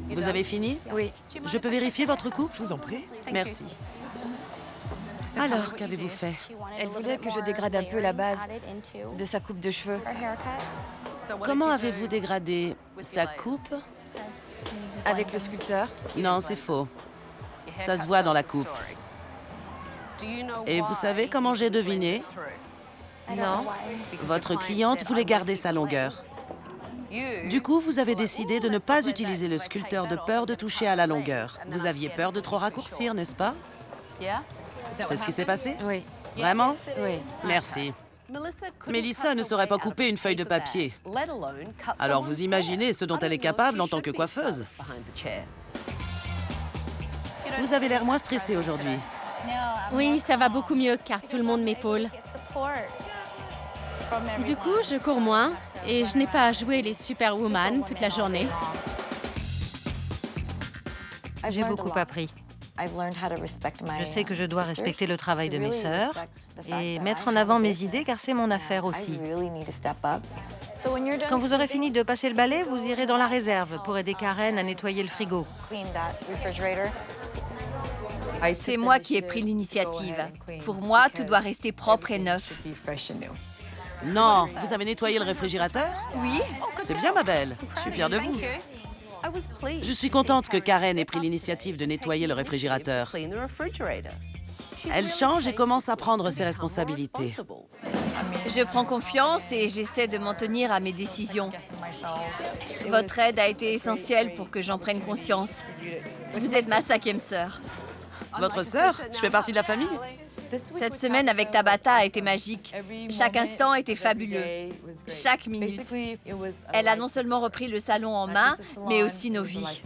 Vous avez fini? Oui. Je peux vérifier votre coupe? Je vous en prie. Merci. Alors, qu'avez-vous fait? Elle voulait que je dégrade un peu la base de sa coupe de cheveux. Comment avez-vous dégradé sa coupe? Avec le sculpteur. Non, c'est faux. Ça se voit dans la coupe. Et vous savez comment j'ai deviné? Non. Votre cliente voulait garder sa longueur. Du coup, vous avez décidé de ne pas utiliser le sculpteur de peur de toucher à la longueur. Vous aviez peur de trop raccourcir, n'est-ce pas? C'est ce qui s'est passé? Oui. Vraiment? Oui. Merci. Mélissa ne saurait pas couper une feuille de papier. Alors vous imaginez ce dont elle est capable en tant que coiffeuse. Vous avez l'air moins stressée aujourd'hui. Oui, ça va beaucoup mieux car tout le monde m'épaule. Du coup, je cours moins et je n'ai pas à jouer les superwoman toute la journée. J'ai beaucoup appris. Je sais que je dois respecter le travail de mes sœurs et mettre en avant mes idées car c'est mon affaire aussi. Quand vous aurez fini de passer le balai, vous irez dans la réserve pour aider Karen à nettoyer le frigo. C'est moi qui ai pris l'initiative. Pour moi, tout doit rester propre et neuf. Non, vous avez nettoyé le réfrigérateur? Oui. C'est bien, ma belle. Je suis fière de vous. Je suis contente que Karen ait pris l'initiative de nettoyer le réfrigérateur. Elle change et commence à prendre ses responsabilités. Je prends confiance et j'essaie de m'en tenir à mes décisions. Votre aide a été essentielle pour que j'en prenne conscience. Vous êtes ma 5e sœur. Votre sœur? Je fais partie de la famille? Cette semaine avec Tabata a été magique. Chaque instant était fabuleux. Chaque minute. Elle a non seulement repris le salon en main, mais aussi nos vies.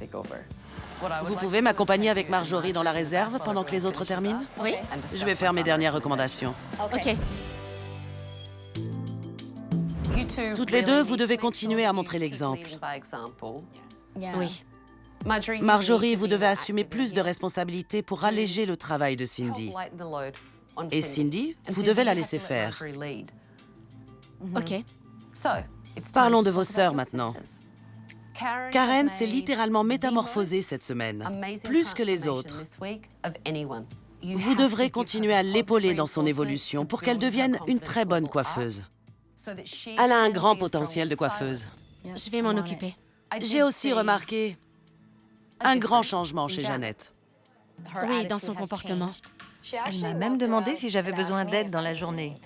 Vous pouvez m'accompagner avec Marjorie dans la réserve pendant que les autres terminent? Oui? Je vais faire mes dernières recommandations. OK. Toutes les deux, vous devez continuer à montrer l'exemple. Oui. Marjorie, vous devez assumer plus de responsabilités pour alléger le travail de Cindy. Et Cindy, vous devez la laisser faire. OK. Parlons de vos sœurs maintenant. Karen s'est littéralement métamorphosée cette semaine, plus que les autres. Vous devrez continuer à l'épauler dans son évolution pour qu'elle devienne une très bonne coiffeuse. Elle a un grand potentiel de coiffeuse. Je vais m'en occuper. J'ai aussi remarqué un grand changement chez Jeannette. Oui, dans son comportement. Elle m'a même demandé si j'avais besoin d'aide dans la journée.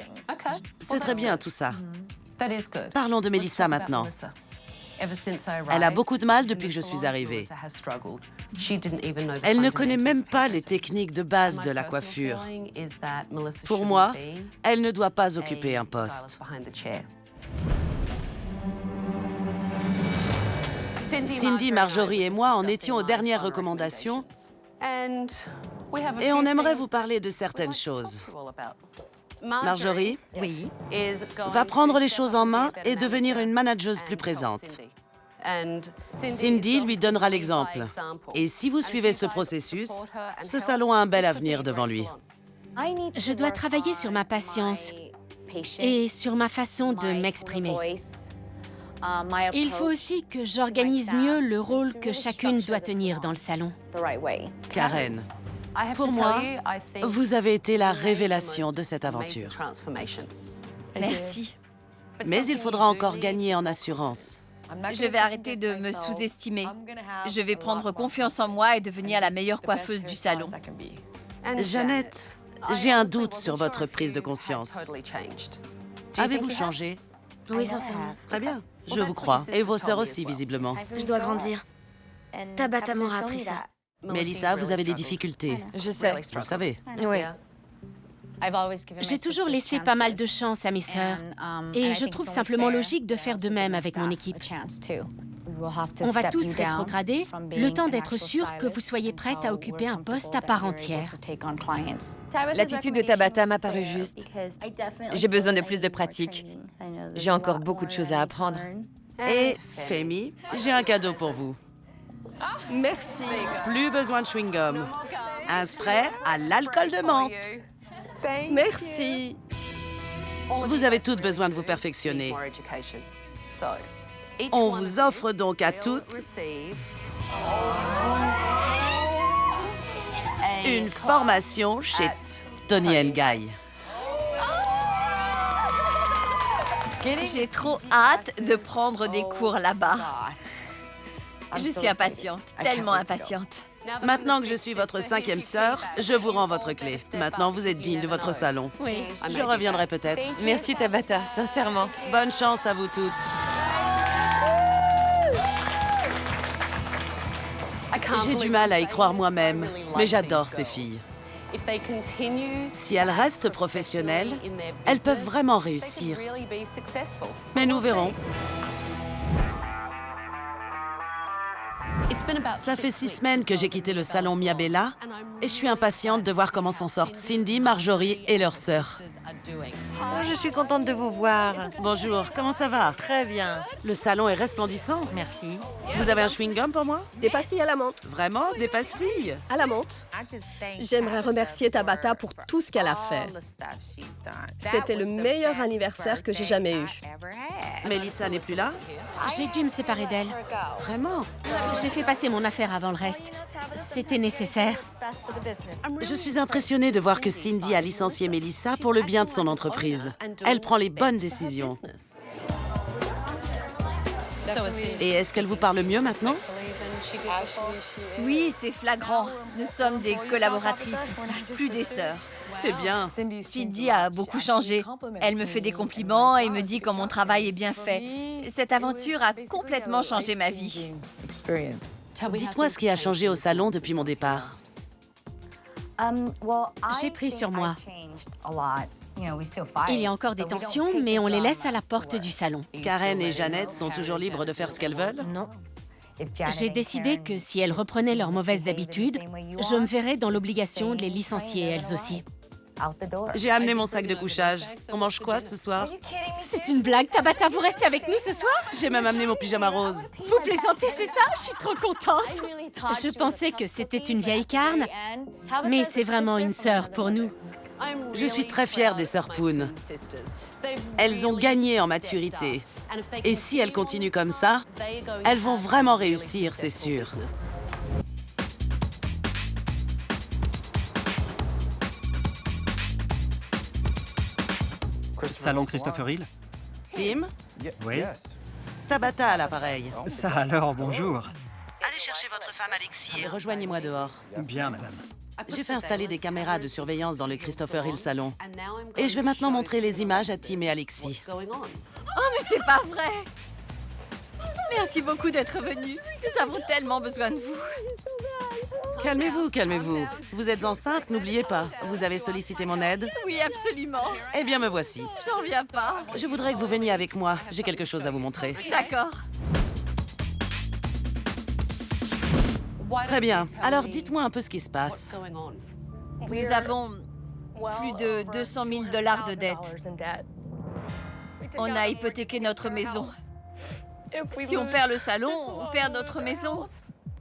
C'est très bien tout ça. Parlons de Mélissa maintenant. Elle a beaucoup de mal depuis que je suis arrivée. Elle ne connaît même pas les techniques de base de la coiffure. Pour moi, elle ne doit pas occuper un poste. Cindy, Marjorie et moi en étions aux dernières recommandations et on aimerait vous parler de certaines choses. Marjorie, Oui. va prendre les choses en main et devenir une manageuse plus présente. Cindy lui donnera l'exemple. Et si vous suivez ce processus, ce salon a un bel avenir devant lui. Je dois travailler sur ma patience et sur ma façon de m'exprimer. Il faut aussi que j'organise mieux le rôle que chacune doit tenir dans le salon. Karen, pour moi, vous avez été la révélation de cette aventure. Merci. Mais il faudra encore gagner en assurance. Je vais arrêter de me sous-estimer. Je vais prendre confiance en moi et devenir la meilleure coiffeuse du salon. Jeannette, j'ai un doute sur votre prise de conscience. Avez-vous changé? Oui, sincèrement. Très bien, je vous crois. Et vos sœurs aussi, visiblement. Je dois grandir. Tabata m'aura appris ça. Mélissa, vous avez des difficultés. Je sais. Vous le savez. Oui. J'ai toujours laissé pas mal de chance à mes sœurs et je trouve simplement logique de faire de même avec mon équipe. On va tous rétrograder, le temps d'être sûr que vous soyez prête à occuper un poste à part entière. L'attitude de Tabata m'a paru juste. J'ai besoin de plus de pratique. J'ai encore beaucoup de choses à apprendre. Et, Femi, j'ai un cadeau pour vous. Merci. Plus besoin de chewing-gum. Un spray à l'alcool de menthe. Merci. Vous avez toutes besoin de vous perfectionner. On vous offre donc à toutes une formation chez Toni & Guy. J'ai trop hâte de prendre des cours là-bas. Je suis impatiente, tellement impatiente. Maintenant que je suis votre 5e sœur, je vous rends votre clé. Maintenant, vous êtes digne de votre salon. Oui. Je reviendrai peut-être. Merci Tabata, sincèrement. Bonne chance à vous toutes. J'ai du mal à y croire moi-même, mais j'adore ces filles. Si elles restent professionnelles, elles peuvent vraiment réussir. Mais nous verrons. Cela fait 6 semaines que j'ai quitté le salon Mia Bella et je suis impatiente de voir comment s'en sortent Cindy, Marjorie et leur sœur. Oh, je suis contente de vous voir. Bonjour, comment ça va? Très bien. Le salon est resplendissant. Merci. Vous avez un chewing-gum pour moi? Des pastilles à la menthe. Vraiment? Des pastilles? À la menthe. J'aimerais remercier Tabata pour tout ce qu'elle a fait. C'était le meilleur anniversaire que j'ai jamais eu. Mélissa n'est plus là? J'ai dû me séparer d'elle. Vraiment? J'ai fait passer mon affaire avant le reste. C'était nécessaire. Je suis impressionnée de voir que Cindy a licencié Mélissa pour le bien de son entreprise. Elle prend les bonnes décisions. Et est-ce qu'elle vous parle mieux maintenant? Oui, c'est flagrant. Nous sommes des collaboratrices ici, plus des sœurs. C'est bien. Cindy a beaucoup changé. Elle me fait des compliments et me dit quand mon travail est bien fait. Cette aventure a complètement changé ma vie. Dites-moi ce qui a changé au salon depuis mon départ. J'ai pris sur moi. Il y a encore des tensions, mais on les laisse à la porte du salon. Karen et Jeannette sont toujours libres de faire ce qu'elles veulent? Non. J'ai décidé que si elles reprenaient leurs mauvaises habitudes, je me verrais dans l'obligation de les licencier elles aussi. J'ai amené mon sac de couchage. On mange quoi ce soir? C'est une blague, Tabata, vous restez avec nous ce soir? J'ai même amené mon pyjama rose. Vous plaisantez, c'est ça? Je suis trop contente. Je pensais que c'était une vieille carne, mais c'est vraiment une sœur pour nous. Je suis très fière des sœurs Poon. Elles ont gagné en maturité. Et si elles continuent comme ça, elles vont vraiment réussir, c'est sûr. Salon Christopher Hill? Tim, Oui. Tabata à l'appareil. Ça alors, bonjour. Allez chercher votre femme Alexis et rejoignez-moi dehors. Bien, madame. J'ai fait installer des caméras de surveillance dans le Christopher Hill Salon. Et je vais maintenant montrer les images à Tim et Alexis. Oh, mais c'est pas vrai! Merci beaucoup d'être venu. Nous avons tellement besoin de vous. Calmez-vous, calmez-vous. Vous êtes enceinte, n'oubliez pas. Vous avez sollicité mon aide? Oui, absolument. Eh bien, me voici. J'en reviens pas. Je voudrais que vous veniez avec moi. J'ai quelque chose à vous montrer. D'accord. Très bien. Alors, dites-moi un peu ce qui se passe. Nous avons plus de 200 000 $ de dettes. On a hypothéqué notre maison. Si on perd le salon, on perd notre maison.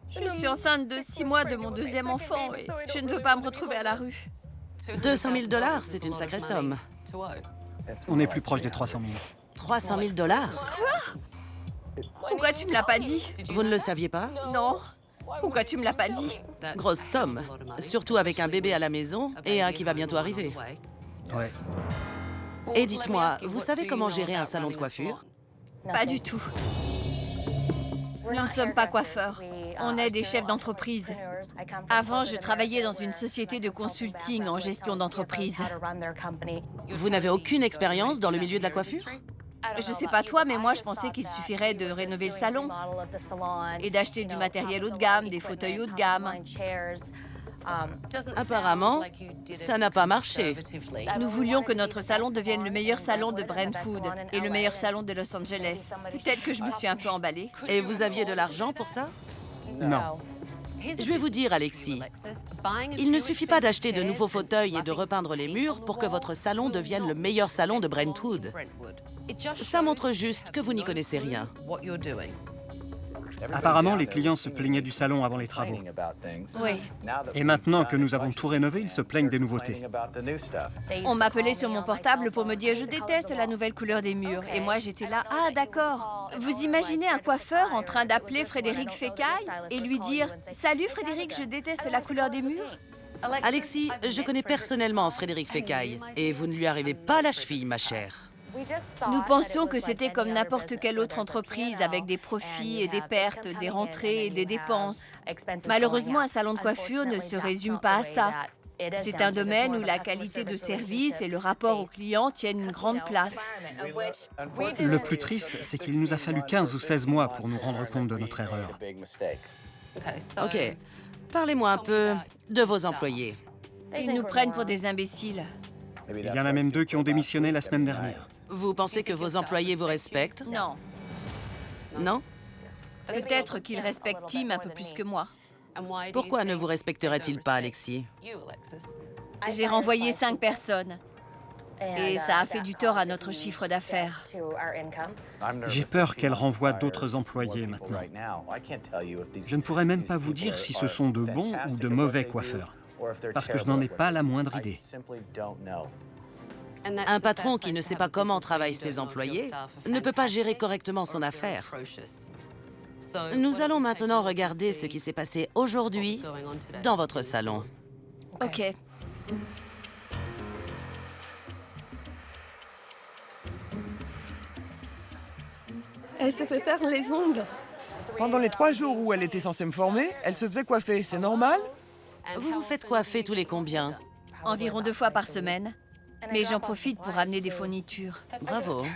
Je suis enceinte de 6 mois de mon deuxième enfant et je ne veux pas me retrouver à la rue. 200 000 $, c'est une sacrée somme. On est plus proche des 300 000. 300 000 $? Pourquoi tu me l'as pas dit? Vous ne le saviez pas? Non. Pourquoi tu me l'as pas dit? Grosse somme. Surtout avec un bébé à la maison et un qui va bientôt arriver. Ouais. Et dites-moi, vous savez comment gérer un salon de coiffure? Pas du tout. Nous ne sommes pas coiffeurs. On est des chefs d'entreprise. Avant, je travaillais dans une société de consulting en gestion d'entreprise. Vous n'avez aucune expérience dans le milieu de la coiffure? Je sais pas toi, mais moi, je pensais qu'il suffirait de rénover le salon et d'acheter du matériel haut de gamme, des fauteuils haut de gamme. Apparemment, ça n'a pas marché. Nous voulions que notre salon devienne le meilleur salon de Brentwood et le meilleur salon de Los Angeles. Peut-être que je me suis un peu emballée. Et vous aviez de l'argent pour ça? Non. Je vais vous dire, Alexis, il ne suffit pas d'acheter de nouveaux fauteuils et de repeindre les murs pour que votre salon devienne le meilleur salon de Brentwood. Ça montre juste que vous n'y connaissez rien. Apparemment, les clients se plaignaient du salon avant les travaux. Oui. Et maintenant que nous avons tout rénové, ils se plaignent des nouveautés. On m'appelait sur mon portable pour me dire « Je déteste la nouvelle couleur des murs ». Et moi, j'étais là « Ah, d'accord ». Vous imaginez un coiffeur en train d'appeler Frédéric Fécaille et lui dire « Salut Frédéric, je déteste la couleur des murs ». Alexis, je connais personnellement Frédéric Fécaille. Et vous ne lui arrivez pas à la cheville, ma chère. Nous pensions que c'était comme n'importe quelle autre entreprise avec des profits et des pertes, des rentrées et des dépenses. Malheureusement, un salon de coiffure ne se résume pas à ça. C'est un domaine où la qualité de service et le rapport aux clients tiennent une grande place. Le plus triste, c'est qu'il nous a fallu 15 ou 16 mois pour nous rendre compte de notre erreur. Ok, parlez-moi un peu de vos employés. Ils nous prennent pour des imbéciles. Il y en a même 2 qui ont démissionné la semaine dernière. Vous pensez que vos employés vous respectent? Non. Non? Peut-être qu'ils respectent Tim un peu plus que moi. Pourquoi ne vous respecteraient-ils pas, Alexis? J'ai renvoyé 5 personnes. Et ça a fait du tort à notre chiffre d'affaires. J'ai peur qu'elle renvoie d'autres employés maintenant. Je ne pourrais même pas vous dire si ce sont de bons ou de mauvais coiffeurs, parce que je n'en ai pas la moindre idée. Un patron qui ne sait pas comment travaillent ses employés ne peut pas gérer correctement son affaire. Nous allons maintenant regarder ce qui s'est passé aujourd'hui dans votre salon. OK. Elle se fait faire les ongles. Pendant les 3 jours où elle était censée me former, elle se faisait coiffer. C'est normal? Vous vous faites coiffer tous les combien? Environ 2 fois par semaine. Mais j'en profite pour amener des fournitures. Bravo.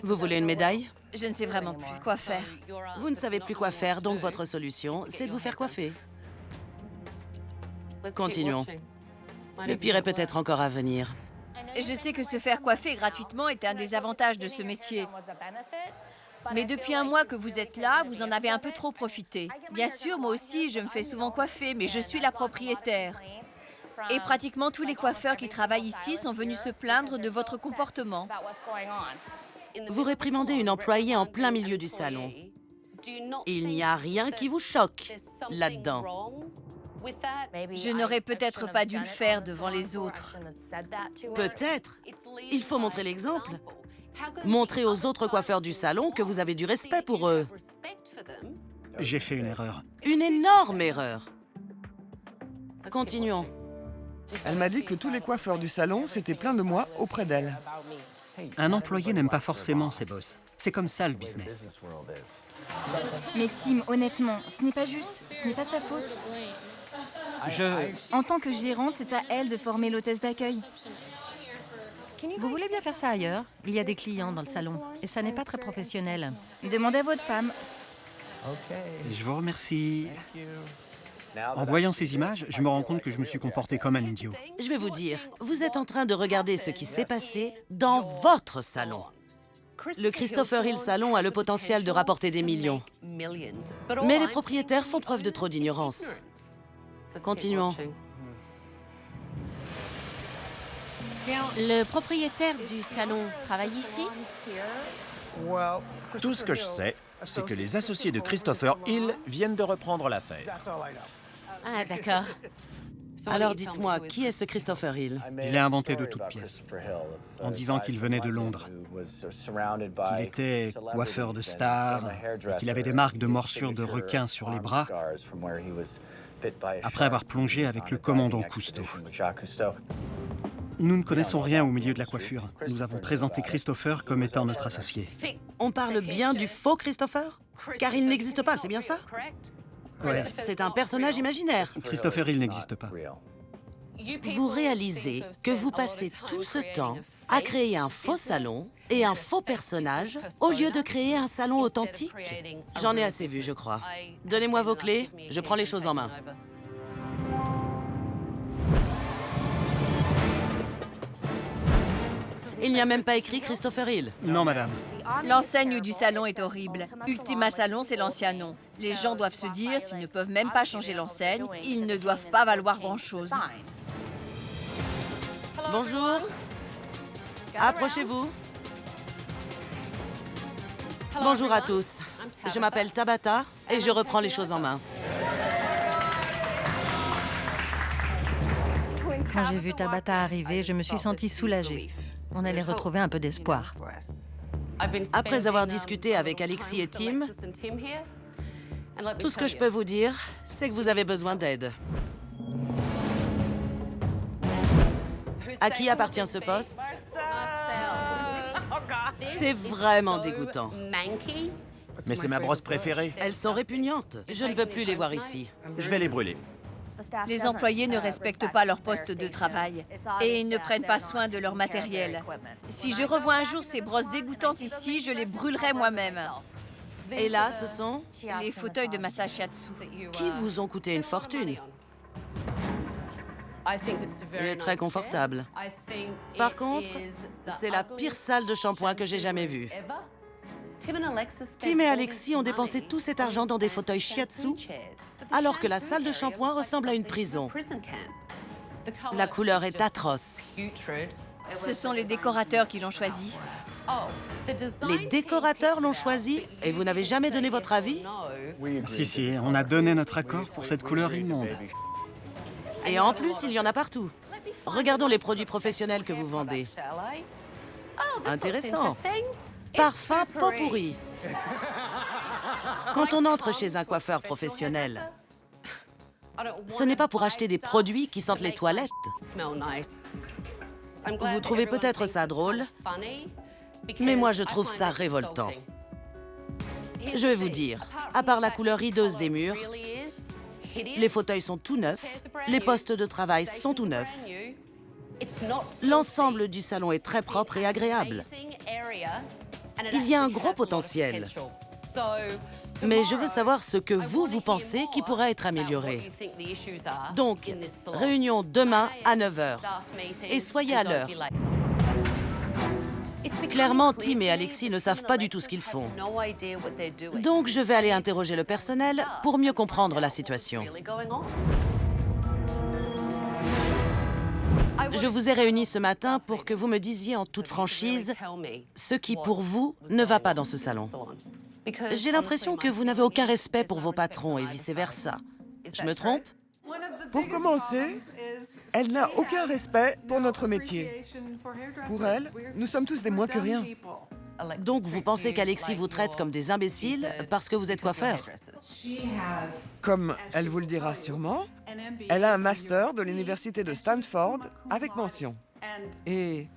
Vous voulez une médaille? Je ne sais vraiment plus quoi faire. Vous ne savez plus quoi faire, donc votre solution, c'est de vous faire coiffer. Continuons. Le pire est peut-être encore à venir. Je sais que se faire coiffer gratuitement est un des avantages de ce métier. Mais depuis 1 mois que vous êtes là, vous en avez un peu trop profité. Bien sûr, moi aussi, je me fais souvent coiffer, mais je suis la propriétaire. Et pratiquement tous les coiffeurs qui travaillent ici sont venus se plaindre de votre comportement. Vous réprimandez une employée en plein milieu du salon. Il n'y a rien qui vous choque là-dedans. Je n'aurais peut-être pas dû le faire devant les autres. Peut-être. Il faut montrer l'exemple. Montrez aux autres coiffeurs du salon que vous avez du respect pour eux. J'ai fait une erreur. Une énorme erreur. Continuons. Elle m'a dit que tous les coiffeurs du salon s'étaient plaints de moi auprès d'elle. Un employé n'aime pas forcément ses boss. C'est comme ça le business. Mais Tim, honnêtement, ce n'est pas juste, ce n'est pas sa faute. En tant que gérante, c'est à elle de former l'hôtesse d'accueil. Vous voulez bien faire ça ailleurs? Il y a des clients dans le salon et ça n'est pas très professionnel. Demandez à votre femme. Je vous remercie. En voyant ces images, je me rends compte que je me suis comporté comme un idiot. Je vais vous dire, vous êtes en train de regarder ce qui s'est passé dans votre salon. Le Christopher Hill Salon a le potentiel de rapporter des millions. Mais les propriétaires font preuve de trop d'ignorance. Continuons. Le propriétaire du salon travaille ici? Tout ce que je sais, c'est que les associés de Christopher Hill viennent de reprendre l'affaire. Ah, d'accord. Alors dites-moi, qui est ce Christopher Hill? Je l'ai inventé de toutes pièces, en disant qu'il venait de Londres, qu'il était coiffeur de stars, et qu'il avait des marques de morsures de requins sur les bras, après avoir plongé avec le commandant Cousteau. Nous ne connaissons rien au milieu de la coiffure. Nous avons présenté Christopher comme étant notre associé. On parle bien du faux Christopher? Car il n'existe pas, c'est bien ça? Ouais. C'est un personnage imaginaire. Christopher Hill n'existe pas. Vous réalisez que vous passez tout ce temps à créer un faux salon et un faux personnage au lieu de créer un salon authentique? J'en ai assez vu, je crois. Donnez-moi vos clés, je prends les choses en main. Il n'y a même pas écrit Christopher Hill. Non, madame. L'enseigne du salon est horrible. Ultima Salon, c'est l'ancien nom. Les gens doivent se dire, s'ils ne peuvent même pas changer l'enseigne, ils ne doivent pas valoir grand-chose. Bonjour. Approchez-vous. Bonjour à tous. Je m'appelle Tabata et je reprends les choses en main. Quand j'ai vu Tabata arriver, je me suis sentie soulagée. On allait retrouver un peu d'espoir. Après avoir discuté avec Alexis et Tim, tout ce que je peux vous dire, c'est que vous avez besoin d'aide. À qui appartient ce poste? C'est vraiment dégoûtant. Mais c'est ma brosse préférée. Elles sont répugnantes. Je ne veux plus les voir ici. Je vais les brûler. Les employés ne respectent pas leur poste de travail et ils ne prennent pas soin de leur matériel. Si je revois un jour ces brosses dégoûtantes ici, je les brûlerai moi-même. Et là, ce sont les fauteuils de massage shiatsu. Qui vous ont coûté une fortune. Il est très confortable. Par contre, c'est la pire salle de shampoing que j'ai jamais vue. Tim et Alexis ont dépensé tout cet argent dans des fauteuils shiatsu, alors que la salle de shampoing ressemble à une prison. La couleur est atroce. Ce sont les décorateurs qui l'ont choisi. Les décorateurs l'ont choisi et vous n'avez jamais donné votre avis? Si, on a donné notre accord pour cette couleur immonde. Et en plus, il y en a partout. Regardons les produits professionnels que vous vendez. Intéressant. Parfum pot pourri. Quand on entre chez un coiffeur professionnel, ce n'est pas pour acheter des produits qui sentent les toilettes. Vous trouvez peut-être ça drôle, mais moi je trouve ça révoltant. Je vais vous dire, à part la couleur hideuse des murs, les fauteuils sont tout neufs, les postes de travail sont tout neufs. L'ensemble du salon est très propre et agréable. Il y a un gros potentiel. Mais je veux savoir ce que vous pensez qui pourrait être amélioré. Donc, réunion demain à 9h. Et soyez à l'heure. Clairement, Tim et Alexis ne savent pas du tout ce qu'ils font. Donc, je vais aller interroger le personnel pour mieux comprendre la situation. Je vous ai réunis ce matin pour que vous me disiez en toute franchise ce qui, pour vous, ne va pas dans ce salon. J'ai l'impression que vous n'avez aucun respect pour vos patrons et vice-versa. Je me trompe? Pour commencer, elle n'a aucun respect pour notre métier. Pour elle, nous sommes tous des moins que rien. Donc vous pensez qu'Alexis vous traite comme des imbéciles parce que vous êtes coiffeur? Comme elle vous le dira sûrement, elle a un master de l'université de Stanford avec mention. Et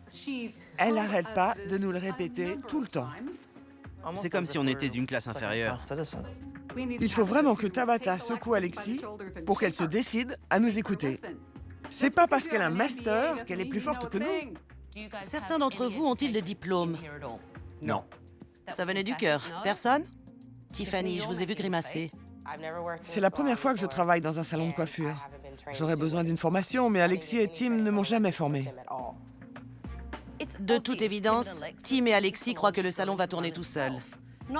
elle n'arrête pas de nous le répéter tout le temps. C'est comme si on était d'une classe inférieure. Il faut vraiment que Tabata secoue Alexis pour qu'elle se décide à nous écouter. C'est pas parce qu'elle a un master qu'elle est plus forte que nous. Certains d'entre vous ont-ils des diplômes? Non. Ça venait du cœur. Personne? Tiffany, je vous ai vu grimacer. C'est la première fois que je travaille dans un salon de coiffure. J'aurais besoin d'une formation, mais Alexis et Tim ne m'ont jamais formé. De toute évidence, Tim et Alexis croient que le salon va tourner tout seul.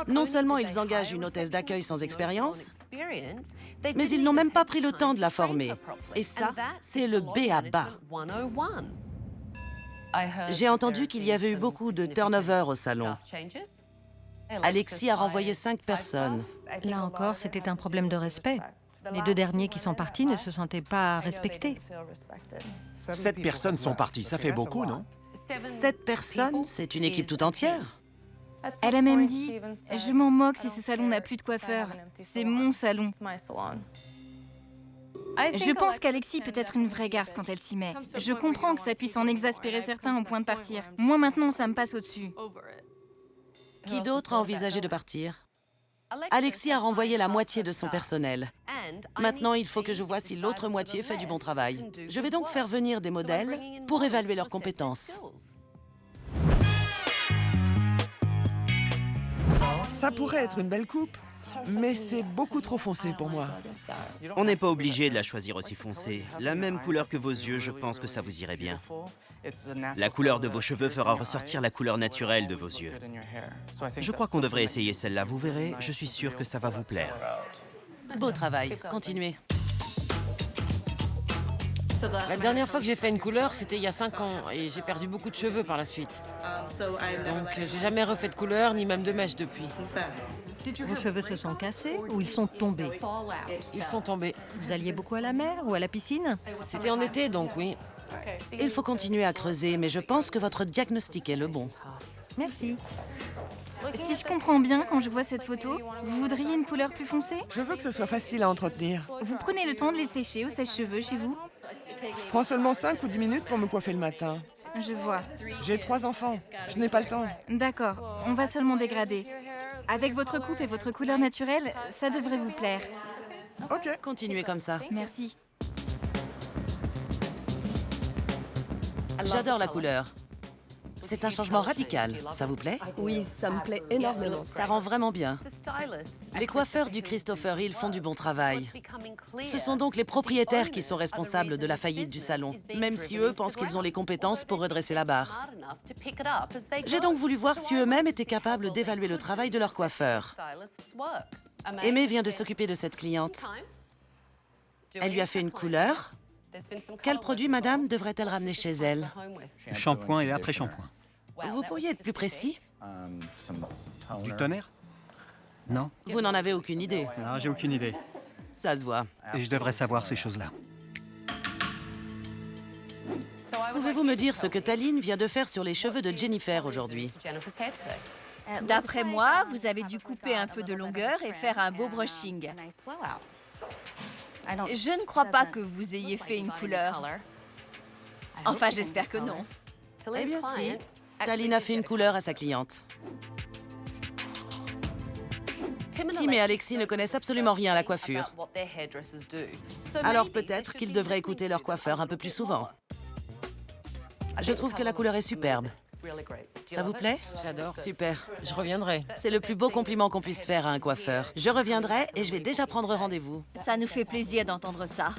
Non seulement ils engagent une hôtesse d'accueil sans expérience, mais ils n'ont même pas pris le temps de la former. Et ça, c'est le B à bas. J'ai entendu qu'il y avait eu beaucoup de turnover au salon. Alexis a renvoyé 5 personnes. Là encore, c'était un problème de respect. Les 2 derniers qui sont partis ne se sentaient pas respectés. 7 personnes sont parties, ça fait beaucoup, non? 7 personnes, c'est une équipe tout entière. Elle a même dit « Je m'en moque si ce salon n'a plus de coiffeur. C'est mon salon. » Je pense qu'Alexis peut être une vraie garce quand elle s'y met. Je comprends que ça puisse en exaspérer certains au point de partir. Moi, maintenant, ça me passe au-dessus. Qui d'autre a envisagé de partir? Alexis a renvoyé la moitié de son personnel. Maintenant, il faut que je vois si l'autre moitié fait du bon travail. Je vais donc faire venir des modèles pour évaluer leurs compétences. Ça pourrait être une belle coupe, mais c'est beaucoup trop foncé pour moi. On n'est pas obligé de la choisir aussi foncée. La même couleur que vos yeux, je pense que ça vous irait bien. La couleur de vos cheveux fera ressortir la couleur naturelle de vos yeux. Je crois qu'on devrait essayer celle-là, vous verrez, je suis sûr que ça va vous plaire. Beau travail, continuez. La dernière fois que j'ai fait une couleur, c'était il y a 5 ans, et j'ai perdu beaucoup de cheveux par la suite. Donc j'ai jamais refait de couleur, ni même de mèche depuis. Vos cheveux se sont cassés ou ils sont tombés? Ils sont tombés. Vous alliez beaucoup à la mer ou à la piscine? C'était en été, donc oui. Il faut continuer à creuser, mais je pense que votre diagnostic est le bon. Merci. Si je comprends bien, quand je vois cette photo, vous voudriez une couleur plus foncée? Je veux que ce soit facile à entretenir. Vous prenez le temps de les sécher au sèche-cheveux chez vous? Je prends seulement 5 ou 10 minutes pour me coiffer le matin. Je vois. J'ai 3 enfants. Je n'ai pas le temps. D'accord, on va seulement dégrader. Avec votre coupe et votre couleur naturelle, ça devrait vous plaire. Ok. Continuez comme ça. Merci. J'adore la couleur. C'est un changement radical. Ça vous plaît? Oui, ça me plaît énormément. Ça rend vraiment bien. Les coiffeurs du Christopher Hill font du bon travail. Ce sont donc les propriétaires qui sont responsables de la faillite du salon, même si eux pensent qu'ils ont les compétences pour redresser la barre. J'ai donc voulu voir si eux-mêmes étaient capables d'évaluer le travail de leur coiffeur. Aimée vient de s'occuper de cette cliente. Elle lui a fait une couleur. Quel produit, madame, devrait-elle ramener chez elle? Shampoing et après-shampoing. Vous pourriez être plus précis? Du tonnerre? Non. Vous n'en avez aucune idée. Non, j'ai aucune idée. Ça se voit. Et je devrais savoir ces choses-là. Pouvez-vous me dire ce que Taline vient de faire sur les cheveux de Jennifer aujourd'hui? D'après moi, vous avez dû couper un peu de longueur et faire un beau brushing. Je ne crois pas que vous ayez fait une couleur. Enfin, j'espère que non. Eh bien si. Taline a fait une couleur à sa cliente. Tim et Alexis ne connaissent absolument rien à la coiffure. Alors peut-être qu'ils devraient écouter leur coiffeur un peu plus souvent. Je trouve que la couleur est superbe. Ça vous plaît? J'adore. Super. Je reviendrai. C'est le plus beau compliment qu'on puisse faire à un coiffeur. Je reviendrai et je vais déjà prendre rendez-vous. Ça nous fait plaisir d'entendre ça.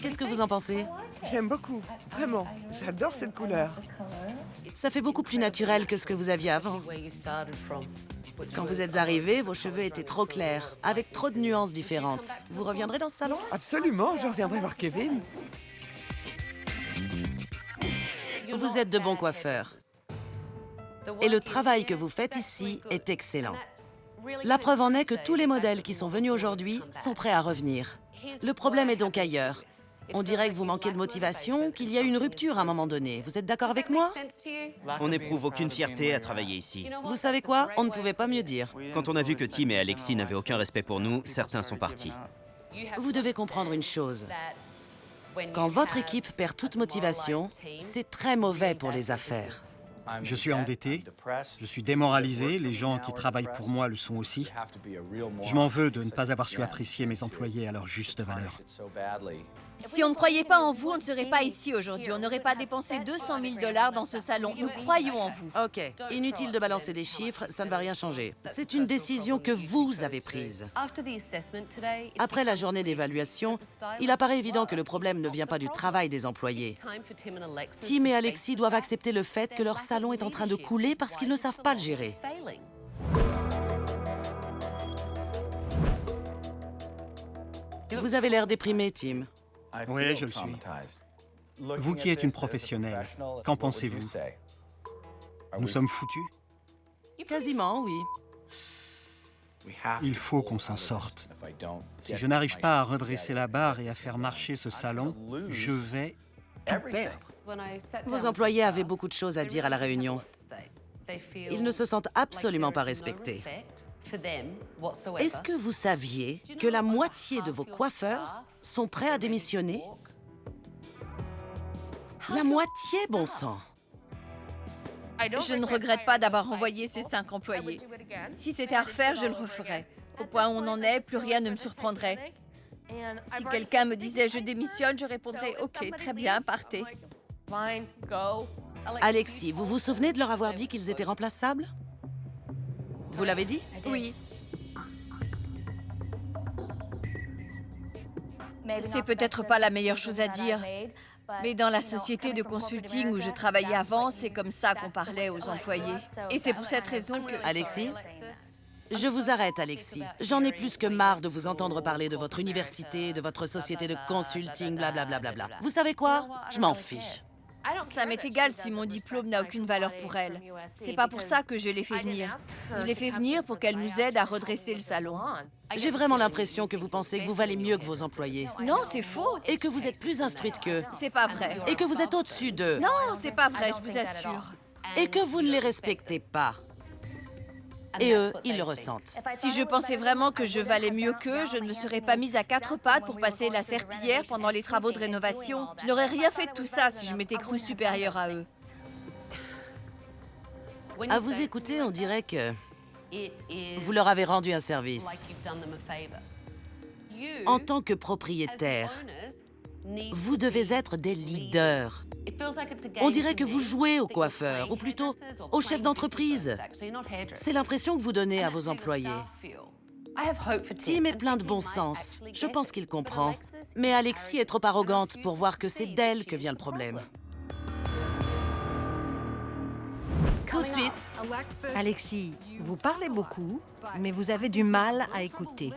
Qu'est-ce que vous en pensez? J'aime beaucoup. Vraiment. J'adore cette couleur. Ça fait beaucoup plus naturel que ce que vous aviez avant. Quand vous êtes arrivé, vos cheveux étaient trop clairs, avec trop de nuances différentes. Vous reviendrez dans ce salon? Absolument, je reviendrai voir Kevin. Vous êtes de bons coiffeurs. Et le travail que vous faites ici est excellent. La preuve en est que tous les modèles qui sont venus aujourd'hui sont prêts à revenir. Le problème est donc ailleurs. On dirait que vous manquez de motivation, qu'il y a eu une rupture à un moment donné. Vous êtes d'accord avec moi? On n'éprouve aucune fierté à travailler ici. Vous savez quoi? On ne pouvait pas mieux dire. Quand on a vu que Tim et Alexis n'avaient aucun respect pour nous, certains sont partis. Vous devez comprendre une chose. Quand votre équipe perd toute motivation, c'est très mauvais pour les affaires. Je suis endetté, je suis démoralisé, les gens qui travaillent pour moi le sont aussi. Je m'en veux de ne pas avoir su apprécier mes employés à leur juste valeur. Si on ne croyait pas en vous, on ne serait pas ici aujourd'hui. On n'aurait pas dépensé 200 000 $ dans ce salon. Nous croyons en vous. Ok, inutile de balancer des chiffres, ça ne va rien changer. C'est une décision que vous avez prise. Après la journée d'évaluation, il apparaît évident que le problème ne vient pas du travail des employés. Tim et Alexis doivent accepter le fait que leur salon est en train de couler parce qu'ils ne savent pas le gérer. Vous avez l'air déprimé, Tim. Oui, je le suis. Vous qui êtes une professionnelle, qu'en pensez-vous? Nous sommes foutus? Quasiment, oui. Il faut qu'on s'en sorte. Si je n'arrive pas à redresser la barre et à faire marcher ce salon, je vais tout perdre. Vos employés avaient beaucoup de choses à dire à la réunion. Ils ne se sentent absolument pas respectés. Est-ce que vous saviez que la moitié de vos coiffeurs sont prêts à démissionner? La moitié, bon sang! Je ne regrette pas d'avoir envoyé ces 5 employés. Si c'était à refaire, je le referais. Au point où on en est, plus rien ne me surprendrait. Si quelqu'un me disait « je démissionne », je répondrais « ok, très bien, partez ». Alexis, vous vous souvenez de leur avoir dit qu'ils étaient remplaçables? Vous l'avez dit? Oui. C'est peut-être pas la meilleure chose à dire, mais dans la société de consulting où je travaillais avant, c'est comme ça qu'on parlait aux employés. Et c'est pour cette raison que... Alexis? Je vous arrête, Alexis. J'en ai plus que marre de vous entendre parler de votre université, de votre société de consulting, blablabla. Vous savez quoi? Je m'en fiche. Ça m'est égal si mon diplôme n'a aucune valeur pour elle. C'est pas pour ça que je l'ai fait venir. Je l'ai fait venir pour qu'elle nous aide à redresser le salon. J'ai vraiment l'impression que vous pensez que vous valez mieux que vos employés. Non, c'est faux. Et que vous êtes plus instruite qu'eux. C'est pas vrai. Et que vous êtes au-dessus d'eux. Non, c'est pas vrai, je vous assure. Et que vous ne les respectez pas. Et eux, ils le ressentent. Si je pensais vraiment que je valais mieux qu'eux, je ne me serais pas mise à quatre pattes pour passer la serpillière pendant les travaux de rénovation. Je n'aurais rien fait de tout ça si je m'étais crue supérieure à eux. À vous écouter, on dirait que vous leur avez rendu un service. En tant que propriétaire, vous devez être des leaders. On dirait que vous jouez au coiffeur, ou plutôt au chef d'entreprise. C'est l'impression que vous donnez à vos employés. Tim est plein de bon sens. Je pense qu'il comprend. Mais Alexis est trop arrogante pour voir que c'est d'elle que vient le problème. Tout de suite. Alexis, vous parlez beaucoup, mais vous avez du mal à écouter.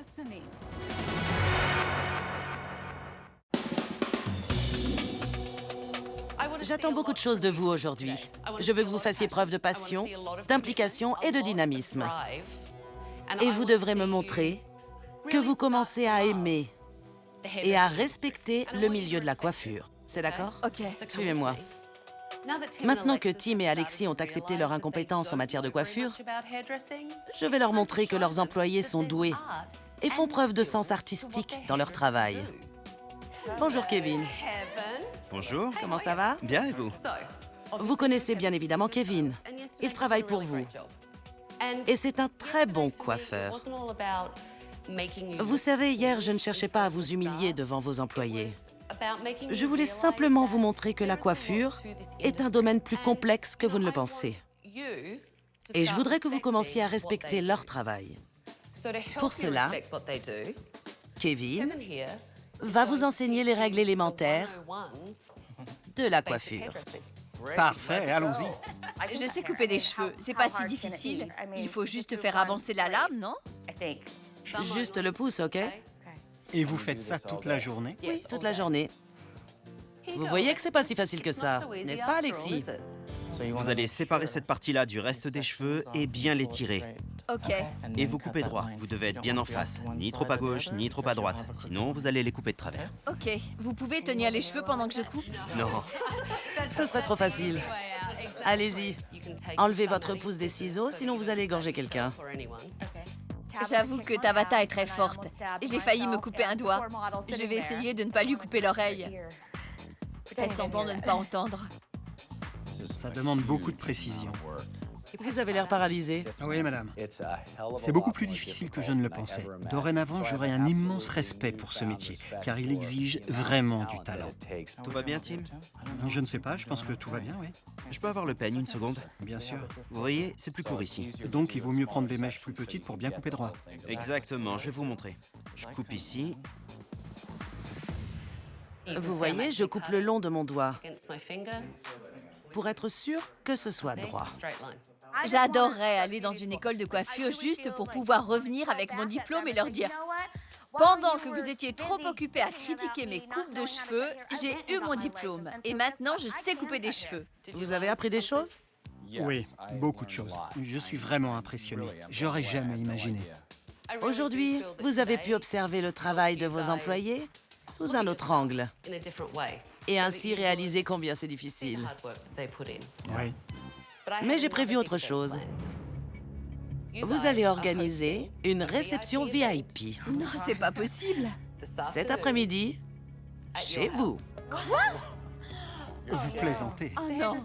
J'attends beaucoup de choses de vous aujourd'hui. Je veux que vous fassiez preuve de passion, d'implication et de dynamisme. Et vous devrez me montrer que vous commencez à aimer et à respecter le milieu de la coiffure. C'est d'accord? Ok. Suivez-moi. Maintenant que Tim et Alexis ont accepté leur incompétence en matière de coiffure, je vais leur montrer que leurs employés sont doués et font preuve de sens artistique dans leur travail. Bonjour Kevin. Bonjour. Comment ça va? Bien, et vous? Vous connaissez bien évidemment Kevin. Il travaille pour vous. Et c'est un très bon coiffeur. Vous savez, hier, je ne cherchais pas à vous humilier devant vos employés. Je voulais simplement vous montrer que la coiffure est un domaine plus complexe que vous ne le pensez. Et je voudrais que vous commenciez à respecter leur travail. Pour cela, Kevin va vous enseigner les règles élémentaires de la coiffure. Parfait, allons-y. Je sais couper des cheveux, c'est pas si difficile. Il faut juste faire avancer la lame, non? Juste le pouce, OK? Et vous faites ça toute la journée? Oui, toute la journée. Vous voyez que c'est pas si facile que ça, n'est-ce pas, Alexis? Vous allez séparer cette partie-là du reste des cheveux et bien les tirer. Ok. Et vous coupez droit. Vous devez être bien en face. Ni trop à gauche, ni trop à droite. Sinon, vous allez les couper de travers. Ok. Vous pouvez tenir les cheveux pendant que je coupe? Non. Ce serait trop facile. Allez-y. Enlevez votre pouce des ciseaux, sinon vous allez égorger quelqu'un. J'avoue que Tabata est très forte. J'ai failli me couper un doigt. Je vais essayer de ne pas lui couper l'oreille. Faites semblant de ne pas entendre. Ça demande beaucoup de précision. Vous avez l'air paralysé. Oui, madame. C'est beaucoup plus difficile que je ne le pensais. Dorénavant, j'aurai un immense respect pour ce métier, car il exige vraiment du talent. Tout va bien, Tim? Je ne sais pas, je pense que tout va bien, oui. Je peux avoir le peigne une seconde? Bien sûr. Vous voyez, c'est plus court ici. Donc, il vaut mieux prendre des mèches plus petites pour bien couper droit. Exactement, je vais vous montrer. Je coupe ici. Vous voyez, je coupe le long de mon doigt pour être sûr que ce soit droit. J'adorerais aller dans une école de coiffure juste pour pouvoir revenir avec mon diplôme et leur dire « Pendant que vous étiez trop occupés à critiquer mes coupes de cheveux, j'ai eu mon diplôme. Et maintenant, je sais couper des cheveux. » Vous avez appris des choses? Oui, beaucoup de choses. Je suis vraiment impressionné. J'aurais jamais imaginé. Aujourd'hui, vous avez pu observer le travail de vos employés sous un autre angle et ainsi réaliser combien c'est difficile. Oui. Mais j'ai prévu autre chose. Vous allez organiser une réception VIP. Non, c'est pas possible. Cet après-midi, chez vous. Vous plaisantez. Oh non.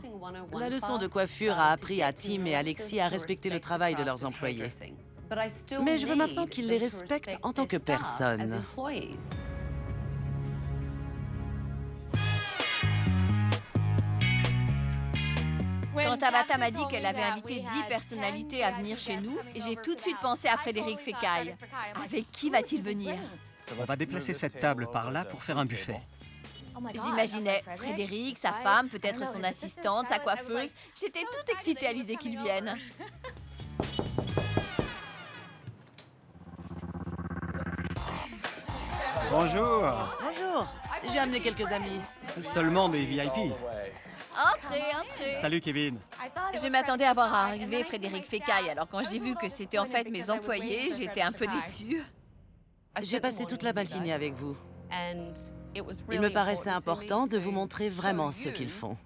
La leçon de coiffure a appris à Tim et Alexis à respecter le travail de leurs employés. Mais je veux maintenant qu'ils les respectent en tant que personnes. Quand Tabata m'a dit qu'elle avait invité 10 personnalités à venir chez nous, j'ai tout de suite pensé à Frédéric Fécaille. Avec qui va-t-il venir? On va déplacer cette table par là pour faire un buffet. J'imaginais Frédéric, sa femme, peut-être son assistante, sa coiffeuse. J'étais toute excitée à l'idée qu'ils viennent. Bonjour. Bonjour. J'ai amené quelques amis. Seulement des VIP. Entrez. Salut Kevin. Je m'attendais à voir arriver Frédéric Fécaille, alors quand j'ai vu que c'était en fait mes employés, j'étais un peu déçue. J'ai passé toute la matinée avec vous. Il me paraissait important de vous montrer vraiment ce qu'ils font.